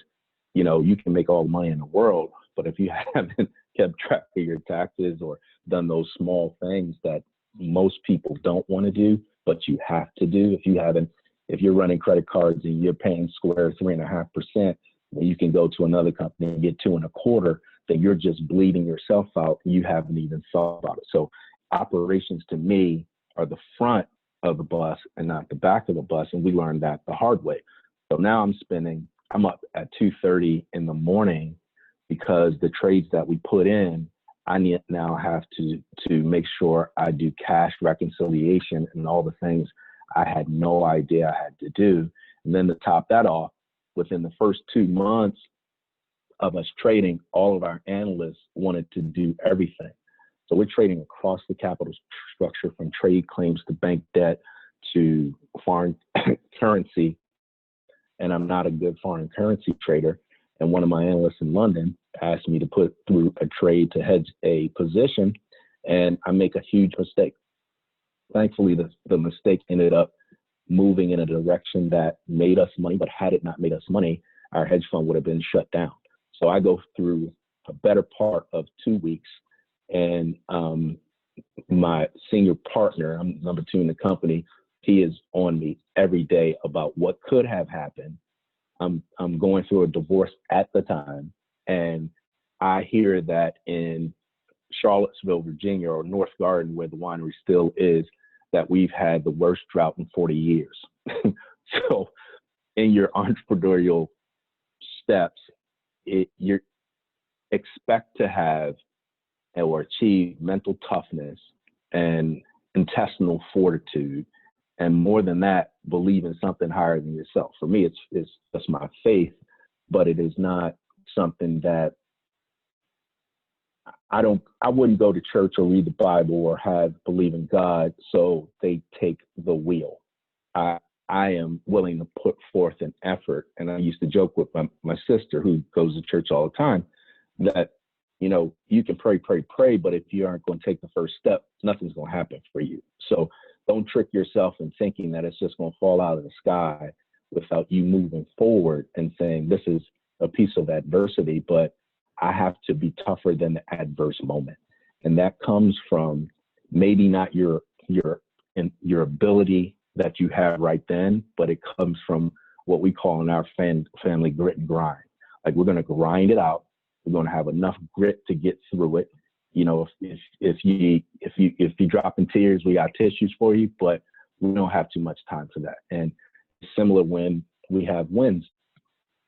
you know, you can make all the money in the world, but if you haven't kept track of your taxes or done those small things that most people don't want to do, but you have to do, if you're running credit cards and you're paying Square 3.5%, When you can go to another company and get 2.25, then you're just bleeding yourself out and you haven't even thought about it. So operations to me are the front of the bus and not the back of the bus. And we learned that the hard way. So now I'm up at 2:30 in the morning because the trades that we put in, I now have to make sure I do cash reconciliation and all the things I had no idea I had to do. And then to top that off, within the first 2 months of us trading, all of our analysts wanted to do everything. So we're trading across the capital structure, from trade claims to bank debt to foreign currency. And I'm not a good foreign currency trader. And one of my analysts in London asked me to put through a trade to hedge a position, and I make a huge mistake. Thankfully, the mistake ended up moving in a direction that made us money, but had it not made us money, our hedge fund would have been shut down. So I go through a better part of 2 weeks, and my senior partner, I'm number 2 in the company, he is on me every day about what could have happened. I'm going through a divorce at the time, and I hear that in Charlottesville, Virginia, or North Garden, where the winery still is, that we've had the worst drought in 40 years. So in your entrepreneurial steps, you expect to have or achieve mental toughness and intestinal fortitude. And more than that, believe in something higher than yourself. For me, it's just my faith, but it is not something that I wouldn't go to church or read the Bible or believe in God so they take the wheel. I am willing to put forth an effort. And I used to joke with my sister, who goes to church all the time, that, you can pray, but if you aren't going to take the first step, nothing's going to happen for you. So don't trick yourself in thinking that it's just going to fall out of the sky without you moving forward and saying, this is a piece of adversity, but I have to be tougher than the adverse moment. And that comes from maybe not your ability that you have right then, but it comes from what we call in our family grit and grind. Like, we're going to grind it out. We're going to have enough grit to get through it. If you drop in tears, we got tissues for you, but we don't have too much time for that. And similar when we have wins,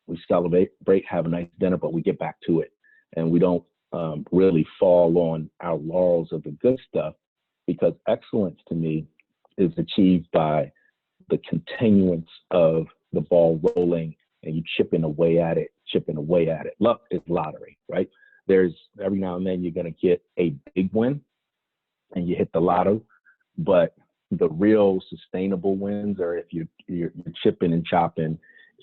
we celebrate, have a nice dinner, but we get back to it. And we don't really fall on our laurels of the good stuff, because excellence to me is achieved by the continuance of the ball rolling and you chipping away at it. Luck is lottery, right? There's every now and then you're going to get a big win and you hit the lotto, but the real sustainable wins are if you're chipping and chopping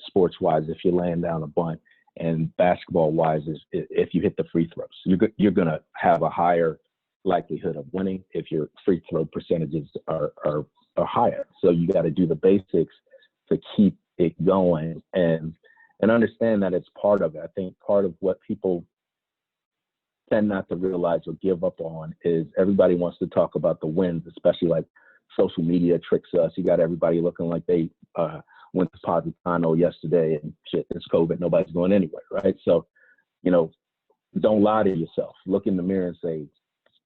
sports wise, if you're laying down a bunt, and basketball wise is if you hit the free throws. You're going to have a higher likelihood of winning if your free throw percentages are higher. So you got to do the basics to keep it going and understand that it's part of it. I think part of what people tend not to realize or give up on is everybody wants to talk about the wins, especially like social media tricks us. You got everybody looking like they went to Positano yesterday and shit, it's COVID, nobody's going anywhere, right? So, don't lie to yourself. Look in the mirror and say,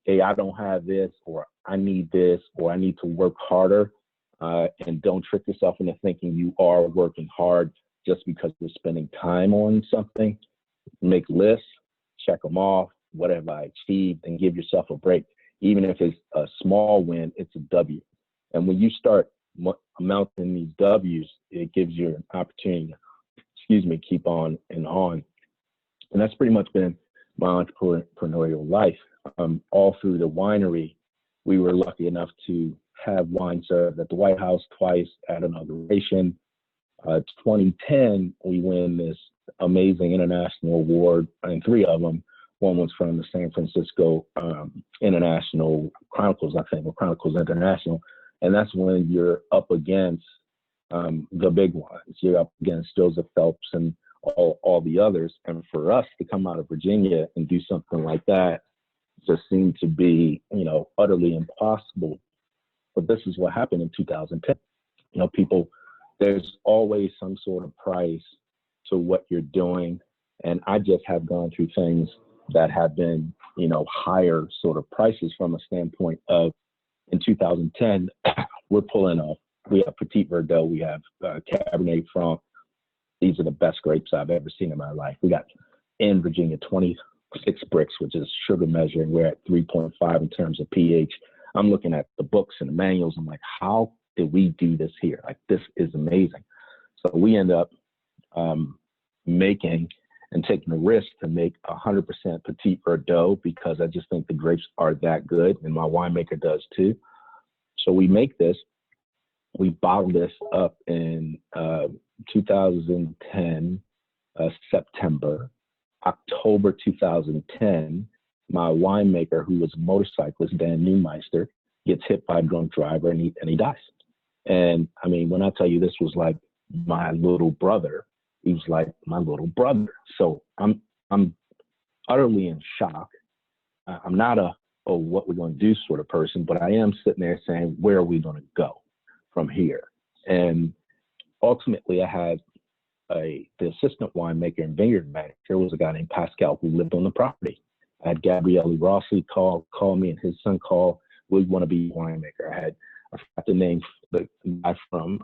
hey, I don't have this, or I need this, or I need to work harder. And don't trick yourself into thinking you are working hard just because you're spending time on something. Make lists, check them off. What have I achieved? And give yourself a break. Even if it's a small win, it's a W. And when you start mounting these W's, it gives you an opportunity to, keep on and on. And that's pretty much been my entrepreneurial life. All through the winery, we were lucky enough to have wine served at the White House twice at inauguration. 2010, we win this amazing international award, and 3 of them. One was from the San Francisco International Chronicles, I think, or Chronicles International. And that's when you're up against the big ones. You're up against Joseph Phelps and all the others. And for us to come out of Virginia and do something like that just seemed to be, utterly impossible. But this is what happened in 2010. People, there's always some sort of price to what you're doing. And I just have gone through things that have been, higher sort of prices from a standpoint of, in 2010, we're pulling off. We have Petit Verdot, we have Cabernet Franc. These are the best grapes I've ever seen in my life. We got in Virginia 26 bricks, which is sugar measuring. We're at 3.5 in terms of pH. I'm looking at the books and the manuals. I'm like, how did we do this here? Like, this is amazing. So we end up making and taking the risk to make 100% Petit Verdot because I just think the grapes are that good, and my winemaker does too. So we make this. We bottle this up in 2010, September. October 2010, my winemaker, who was a motorcyclist, Dan Neumeister, gets hit by a drunk driver and he dies. And I mean, when I tell you this was like my little brother, he was like my little brother. So I'm utterly in shock. I'm not a, oh, what we're going to do sort of person, but I am sitting there saying, where are we going to go from here? And ultimately I had the assistant winemaker and vineyard manager was a guy named Pascal who lived on the property. I had Gabriele Rossi call me and his son call, we want to be a winemaker. I forgot the name, the guy from,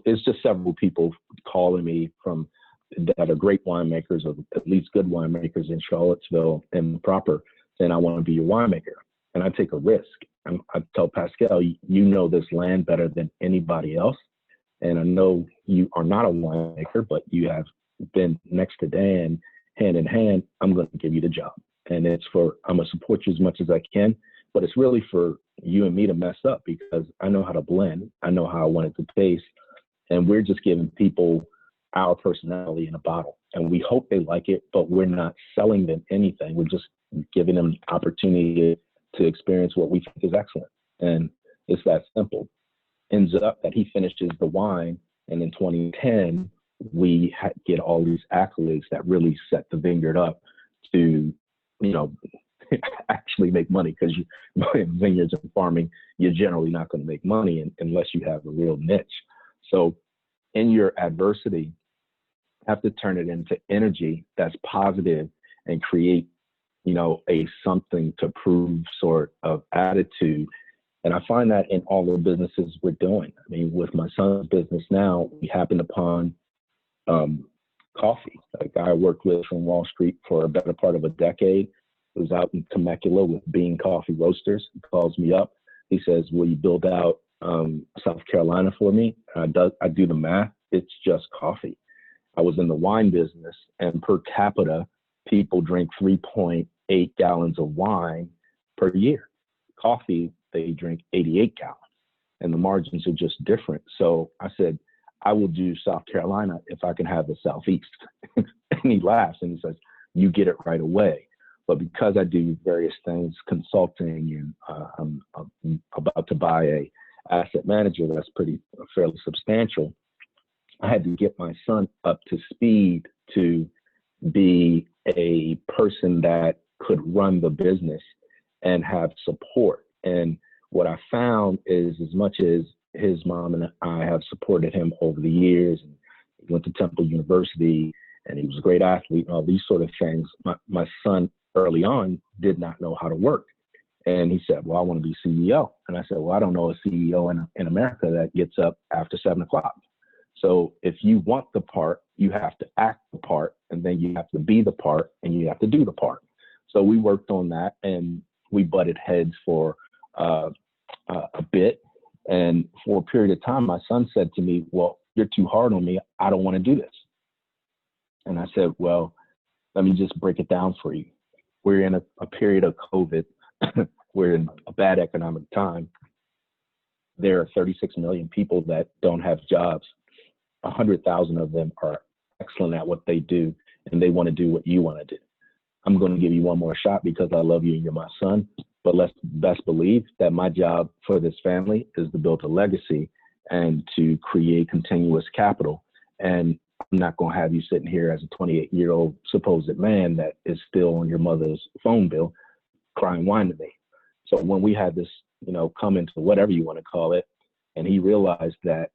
it's just several people calling me from that are great winemakers, or at least good winemakers in Charlottesville and proper, saying I want to be your winemaker. And I take a risk. I tell Pascal, you know this land better than anybody else. And I know you are not a winemaker, but you have been next to Dan, hand in hand. I'm going to give you the job. And I'm going to support you as much as I can, but it's really for you and me to mess up because I know how to blend. I know how I want it to taste. And we're just giving people our personality in a bottle. And we hope they like it, but we're not selling them anything. We're just giving them the opportunity to experience what we think is excellent. And it's that simple. Ends up that he finishes the wine, and in 2010 we get all these accolades that really set the vineyard up to, actually make money, because in vineyards and farming, you're generally not going to make money unless you have a real niche. So in your adversity, you have to turn it into energy that's positive and create, a something to prove sort of attitude. And I find that in all the businesses we're doing. I mean, with my son's business now, we happened upon coffee. A guy I worked with from Wall Street for a better part of a decade, who's out in Temecula with Bean Coffee Roasters. He calls me up. He says, will you build out South Carolina for me? I do the math. It's just coffee. I was in the wine business, and per capita, people drink 3.8 gallons of wine per year. Coffee, they drink 88 gallons, and the margins are just different. So I said, I will do South Carolina if I can have the Southeast. And he laughs and he says, you get it right away. But because I do various things, consulting, and I'm about to buy a asset manager that's fairly substantial, I had to get my son up to speed to be a person that could run the business and have support. And what I found is, as much as his mom and I have supported him over the years, and he went to Temple University and he was a great athlete and all these sort of things, my son early on did not know how to work. And he said, well, I want to be CEO. And I said, well, I don't know a CEO in America that gets up after 7 o'clock. So if you want the part, you have to act the part, and then you have to be the part, and you have to do the part. So we worked on that, and we butted heads for a bit. And for a period of time, my son said to me, well, you're too hard on me. I don't want to do this. And I said, well, let me just break it down for you. We're in a period of COVID. We're in a bad economic time. There are 36 million people that don't have jobs. 100,000 of them are excellent at what they do, and they want to do what you want to do. I'm going to give you one more shot because I love you and you're my son, but let's best believe that my job for this family is to build a legacy and to create continuous capital. And I'm not going to have you sitting here as a 28-year-old supposed man that is still on your mother's phone bill crying wine to me. So when we had this, come into whatever you want to call it, and he realized that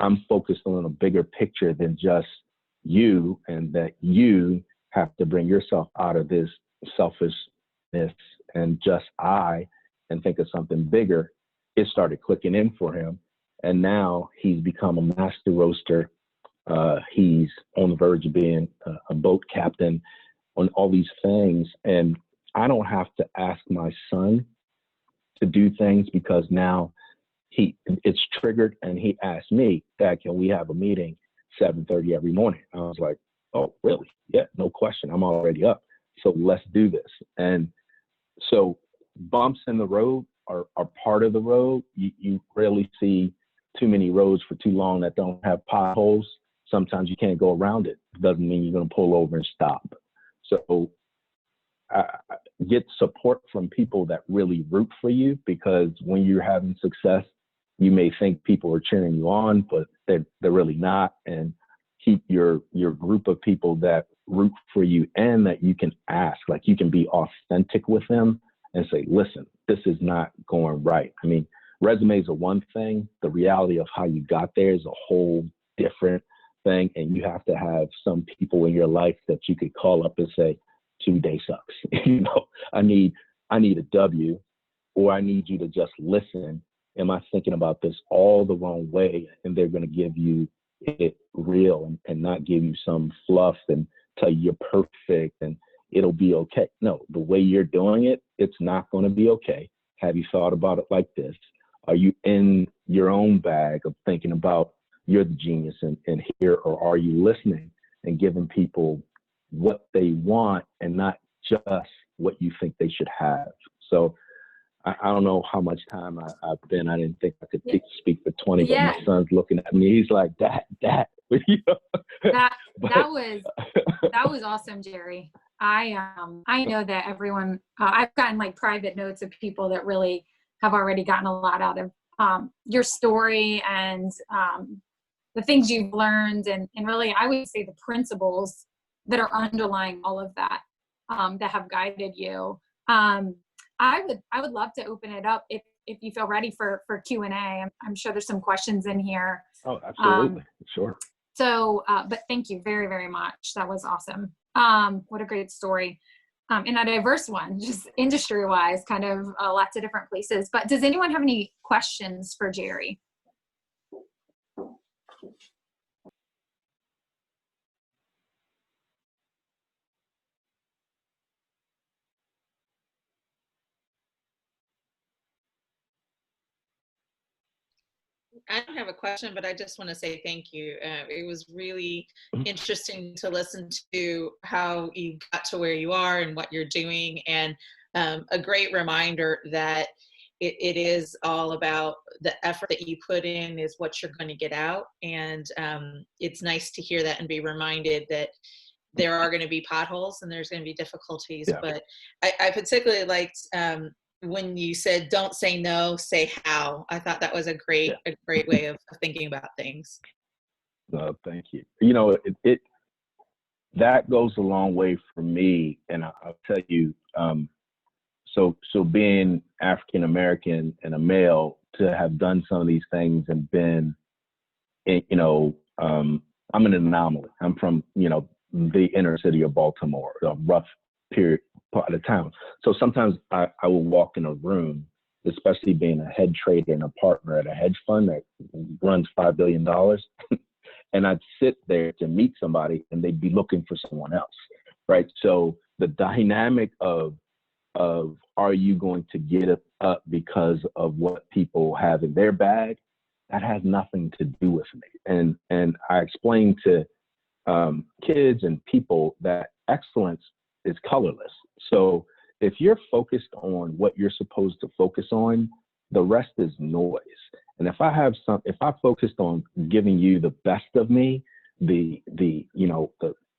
I'm focused on a bigger picture than just you, and that you have to bring yourself out of this selfishness and just and think of something bigger. It started clicking in for him. And now he's become a master roaster. He's on the verge of being a boat captain, on all these things. And I don't have to ask my son to do things, because now it's triggered, and he asked me, Dad, can we have a meeting 7:30 every morning? I was like, oh, really? Yeah, no question. I'm already up. So let's do this. And so bumps in the road are part of the road. You rarely see too many roads for too long that don't have potholes. Sometimes you can't go around it. Doesn't mean you're going to pull over and stop. So get support from people that really root for you, because when you're having success, you may think people are cheering you on, but they're really not. And keep your group of people that root for you and that you can ask, like you can be authentic with them and say, listen, this is not going right. I mean, resumes are one thing. The reality of how you got there is a whole different thing. And you have to have some people in your life that you could call up and say, today sucks. I need a W, or I need you to just listen. Am I thinking about this all the wrong way? And they're going to give you it real and not give you some fluff and tell you you're perfect and it'll be okay. No, the way you're doing it, it's not going to be okay. Have you thought about it like this? Are you in your own bag of thinking about you're the genius and here, or are you listening and giving people what they want and not just what you think they should have? So I don't know how much time I've been. I didn't think I could speak for 20, but my son's looking at me. He's like, Dad. That was awesome, Jerry. I know that everyone, I've gotten like private notes of people that really have already gotten a lot out of your story and the things you've learned, and really, I would say the principles that are underlying all of that that have guided you. I would love to open it up if you feel ready for Q&A. I'm sure there's some questions in here. Oh, absolutely. Sure. So, but thank you very, very much. That was awesome. What a great story. And a diverse one, just industry-wise, kind of lots of different places. But does anyone have any questions for Jerry? I don't have a question, but I just want to say thank you. It was really interesting to listen to how you got to where you are and what you're doing, and a great reminder that it is all about the effort that you put in is what you're going to get out. And it's nice to hear that and be reminded that there are going to be potholes and there's going to be difficulties. Yeah. But I particularly liked when you said, don't say no, say how. I thought that was a great way of thinking about things. Thank you. You know, that goes a long way for me. And I'll tell you, so being African American and a male, to have done some of these things and been, I'm an anomaly. I'm from, the inner city of Baltimore, a rough part of town. So sometimes I will walk in a room, especially being a head trader and a partner at a hedge fund that runs $5 billion. And I'd sit there to meet somebody and they'd be looking for someone else, right? So the dynamic of are you going to get up because of what people have in their bag? That has nothing to do with me. And I explain to kids and people that excellence is colorless. So if you're focused on what you're supposed to focus on, the rest is noise. And if I focused on giving you the best of me, the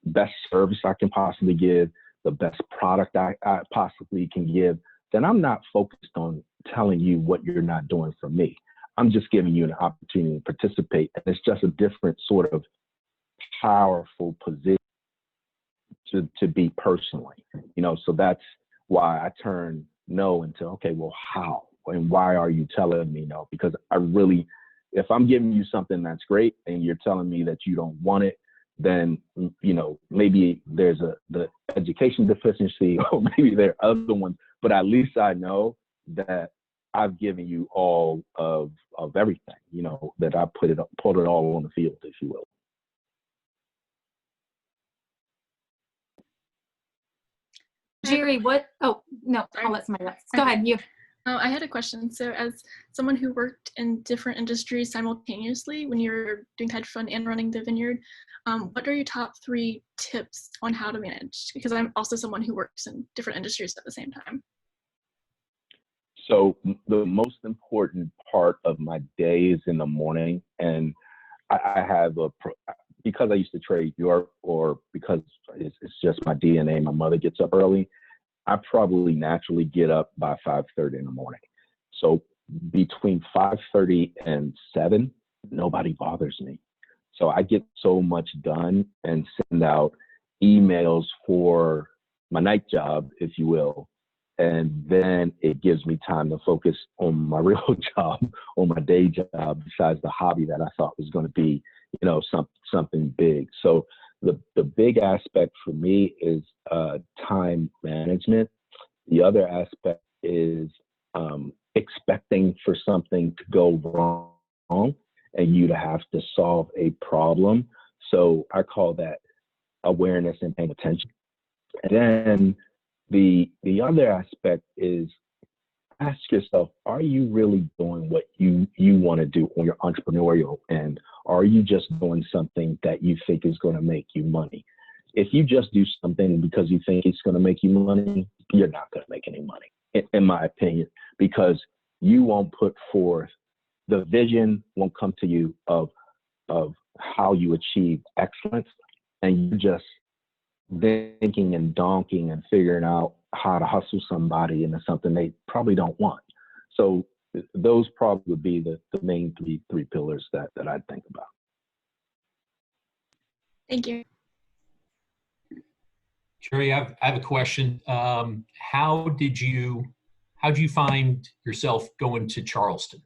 best service I can possibly give, the best product I possibly can give, then I'm not focused on telling you what you're not doing for me. I'm just giving you an opportunity to participate. And it's just a different sort of powerful position to be personally, so that's why I turn no into, okay, well, how and why are you telling me no? Because I really if I'm giving you something that's great and you're telling me that you don't want it, then, you know, maybe there's the education deficiency, or maybe there are other ones, but at least I know that I've given you all of everything, you know, that I put it all on the field, if you will. Jerry, what? Oh, no, I'll let somebody else. Go ahead. You. I had a question. So as someone who worked in different industries simultaneously when you're doing hedge fund and running the vineyard, what are your top 3 tips on how to manage? Because I'm also someone who works in different industries at the same time. So the most important part of my day is in the morning, and I have because I used to trade York, or because it's just my DNA, my mother gets up early, I probably naturally get up by 5:30 in the morning. So between 5:30 and 7, nobody bothers me. So I get so much done and send out emails for my night job, if you will. And then it gives me time to focus on my real job, on my day job, besides the hobby that I thought was going to be, you know, something big. So the big aspect for me is time management. The other aspect is expecting for something to go wrong and you to have to solve a problem. So I call that awareness and paying attention. And then the other aspect is ask yourself, are you really doing what you want to do on your entrepreneurial end? Are you just doing something that you think is going to make you money? If you just do something because you think it's going to make you money, you're not going to make any money, in my opinion, because you won't put forth, the vision won't come to you of how you achieve excellence, and you're just thinking and donking and figuring out how to hustle somebody into something they probably don't want. So those probably would be the main three pillars that I'd think about. Thank you. Jerry, I have a question. How did you find yourself going to Charleston?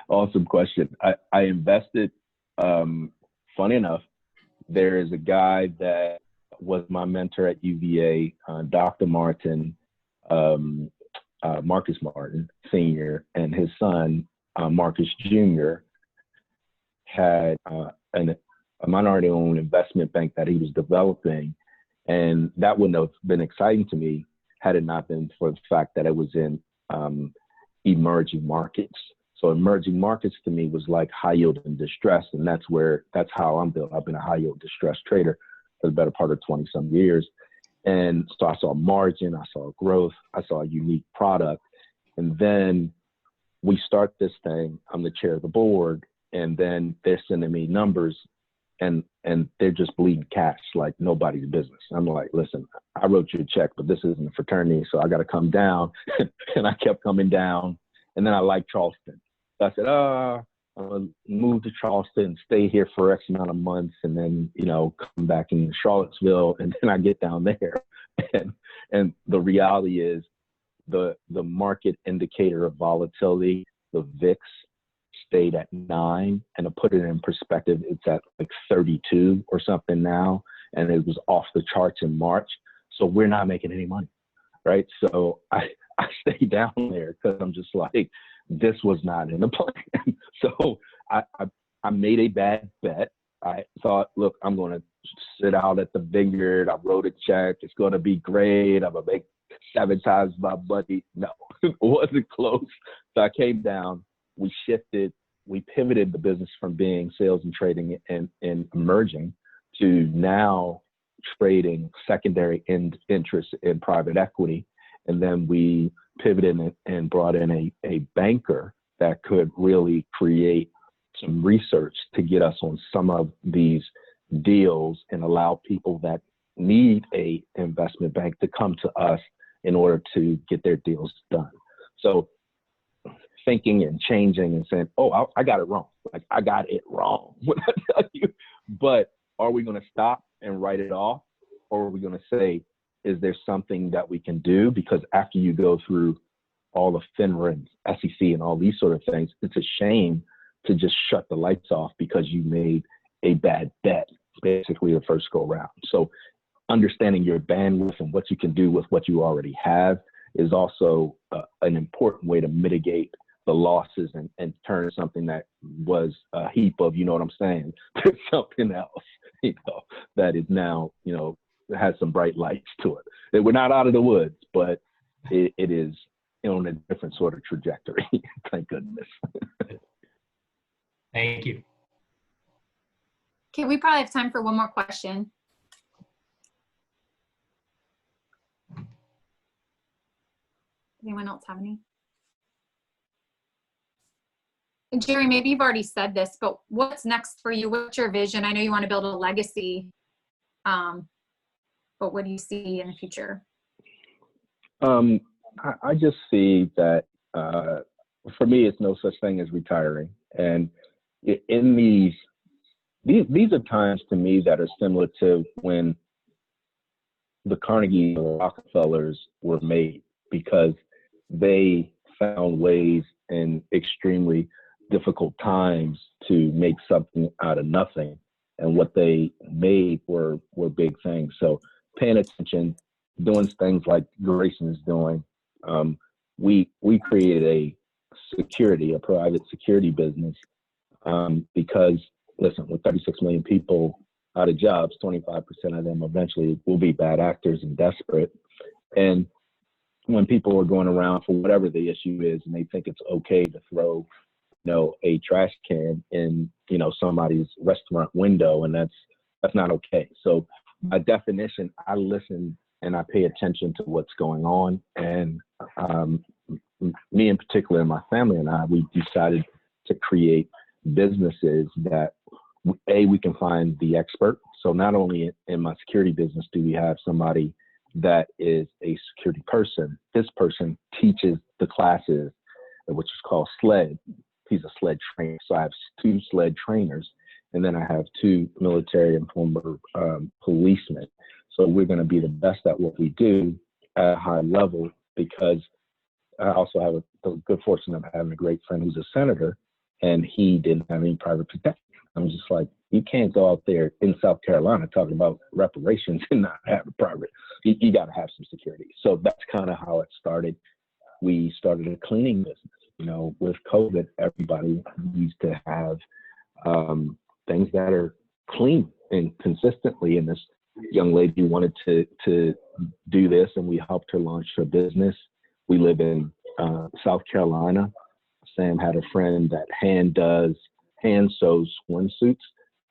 Awesome question. I invested, funny enough, there is a guy that was my mentor at UVA, Dr. Martin, Marcus Martin Sr., and his son, Marcus Jr., had a minority-owned investment bank that he was developing, and that wouldn't have been exciting to me had it not been for the fact that it was in emerging markets. So emerging markets to me was like high yield and distress, and that's how I'm built. I've been a high yield distress trader for the better part of 20 some years. And so I saw margin, I saw growth, I saw a unique product. And then we start this thing, I'm the chair of the board, and then they're sending me numbers and they're just bleeding cash like nobody's business. I'm like, listen, I wrote you a check, but this isn't a fraternity, so I got to come down. And I kept coming down. And then I liked Charleston. So I said, I'm going to move to Charleston, stay here for X amount of months, and then, come back in Charlottesville. And then I get down there. And the reality is the market indicator of volatility, the VIX, stayed at 9. And to put it in perspective, it's at like 32 or something now. And it was off the charts in March. So we're not making any money, right? So I stayed down there because I'm just like, this was not in the plan. So I made a bad bet. I thought, look, I'm going to sit out at the vineyard. I wrote a check. It's going to be great. I'm going to make 7 times my money. No, it wasn't close. So I came down. We shifted. We pivoted the business from being sales and trading and emerging to now trading secondary interest in private equity. And then we pivoted and brought in a banker that could really create some research to get us on some of these deals and allow people that need a investment bank to come to us in order to get their deals done. So thinking and changing and saying, oh, I got it wrong. Like, I got it wrong when I tell you. But are we going to stop and write it off? Or are we going to say, is there something that we can do? Because after you go through all the FINRA and SEC and all these sort of things, it's a shame to just shut the lights off because you made a bad bet, basically the first go round. So understanding your bandwidth and what you can do with what you already have is also an important way to mitigate the losses and turn something that was a heap of, you know what I'm saying, to something else, you know, that is now, you know, has some bright lights to it. We're not out of the woods, but it is on a different sort of trajectory. Thank goodness. Thank you. Okay, we probably have time for one more question. Anyone else have any? And Jerry, maybe you've already said this, but what's next for you? What's your vision? I know you want to build a legacy, but what do you see in the future? I just see that for me, it's no such thing as retiring. And in these are times to me that are similar to when the Carnegie or Rockefellers were made, because they found ways in extremely difficult times to make something out of nothing. And what they made were big things. So paying attention, doing things like Grayson is doing. We created a private security business because, listen, with 36 million people out of jobs, 25% of them eventually will be bad actors and desperate. And when people are going around for whatever the issue is and they think it's okay to throw, you know, a trash can in, you know, somebody's restaurant window, and that's not okay. So by definition, I listen and I pay attention to what's going on. And me in particular, and my family and I, we decided to create businesses that, we can find the expert. So not only in my security business do we have somebody that is a security person, this person teaches the classes, which is called SLED. He's a SLED trainer. So I have 2 SLED trainers, and then I have 2 military and former policemen. So we're going to be the best at what we do at a high level, because I also have the good fortune of having a great friend who's a senator, and he didn't have any private protection. I'm just like, you can't go out there in South Carolina talking about reparations and not have a private. You got to have some security. So that's kind of how it started. We started a cleaning business. You know, with COVID, everybody needs to have things that are clean and consistently. And this young lady wanted to do this, and we helped her launch her business. We live in South Carolina. Sam had a friend that hand sews swimsuits.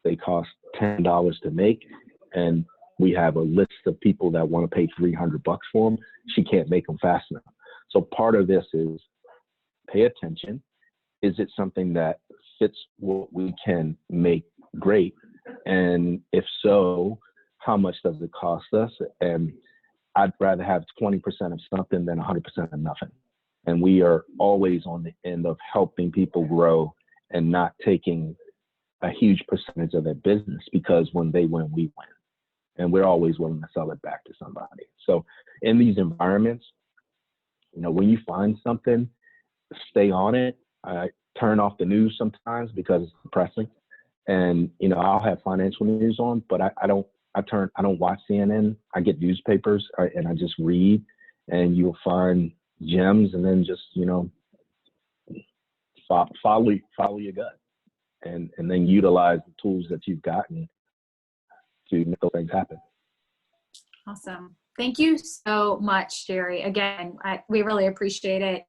They cost $10 to make, and we have a list of people that want to pay $300 for them. She can't make them fast enough. So part of this is pay attention. Is it something that fits what we can make great? And if so, how much does it cost us? And I'd rather have 20% of something than 100% of nothing. And we are always on the end of helping people grow and not taking a huge percentage of their business, because when they win, we win. And we're always willing to sell it back to somebody. So in these environments, you know, when you find something, stay on it. I turn off the news sometimes because it's depressing. And, you know, I'll have financial news on, but I don't watch CNN. I get newspapers and I just read, and you'll find gems, and then just, you know, follow your gut, and then utilize the tools that you've gotten to make those things happen. Awesome. Thank you so much, Jerry. Again, we really appreciate it.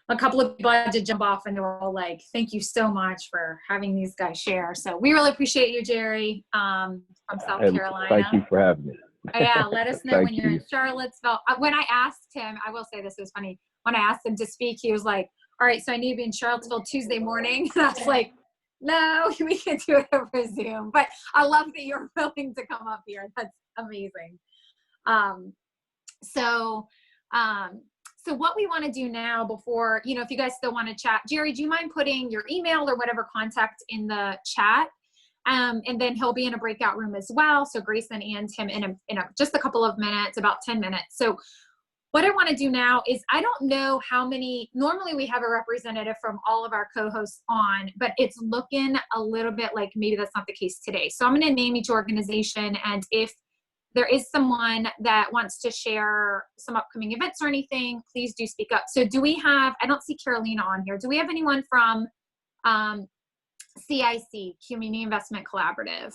A couple of people had to jump off, and they were all like, thank you so much for having these guys share. So we really appreciate you, Jerry, from South Carolina. Thank you for having me. Yeah, let us know when you're you. in Charlottesville. When I asked him, I will say this was funny. When I asked him to speak, he was like, all right, so I need to be in Charlottesville Tuesday morning. And I was like, no, we can do it over Zoom. But I love that you're willing to come up here. That's amazing. So what we want to do now, before, you know, if you guys still want to chat, Jerry, do you mind putting your email or whatever contact in the chat? And then he'll be in a breakout room as well. So Grayson and him in just a couple of minutes, about 10 minutes. So what I want to do now is, I don't know how many, normally we have a representative from all of our co-hosts on, but it's looking a little bit like maybe that's not the case today. So I'm going to name each organization, and if there is someone that wants to share some upcoming events or anything, please do speak up. So do we have, I don't see Carolina on here. Do we have anyone from CIC, Community Investment Collaborative?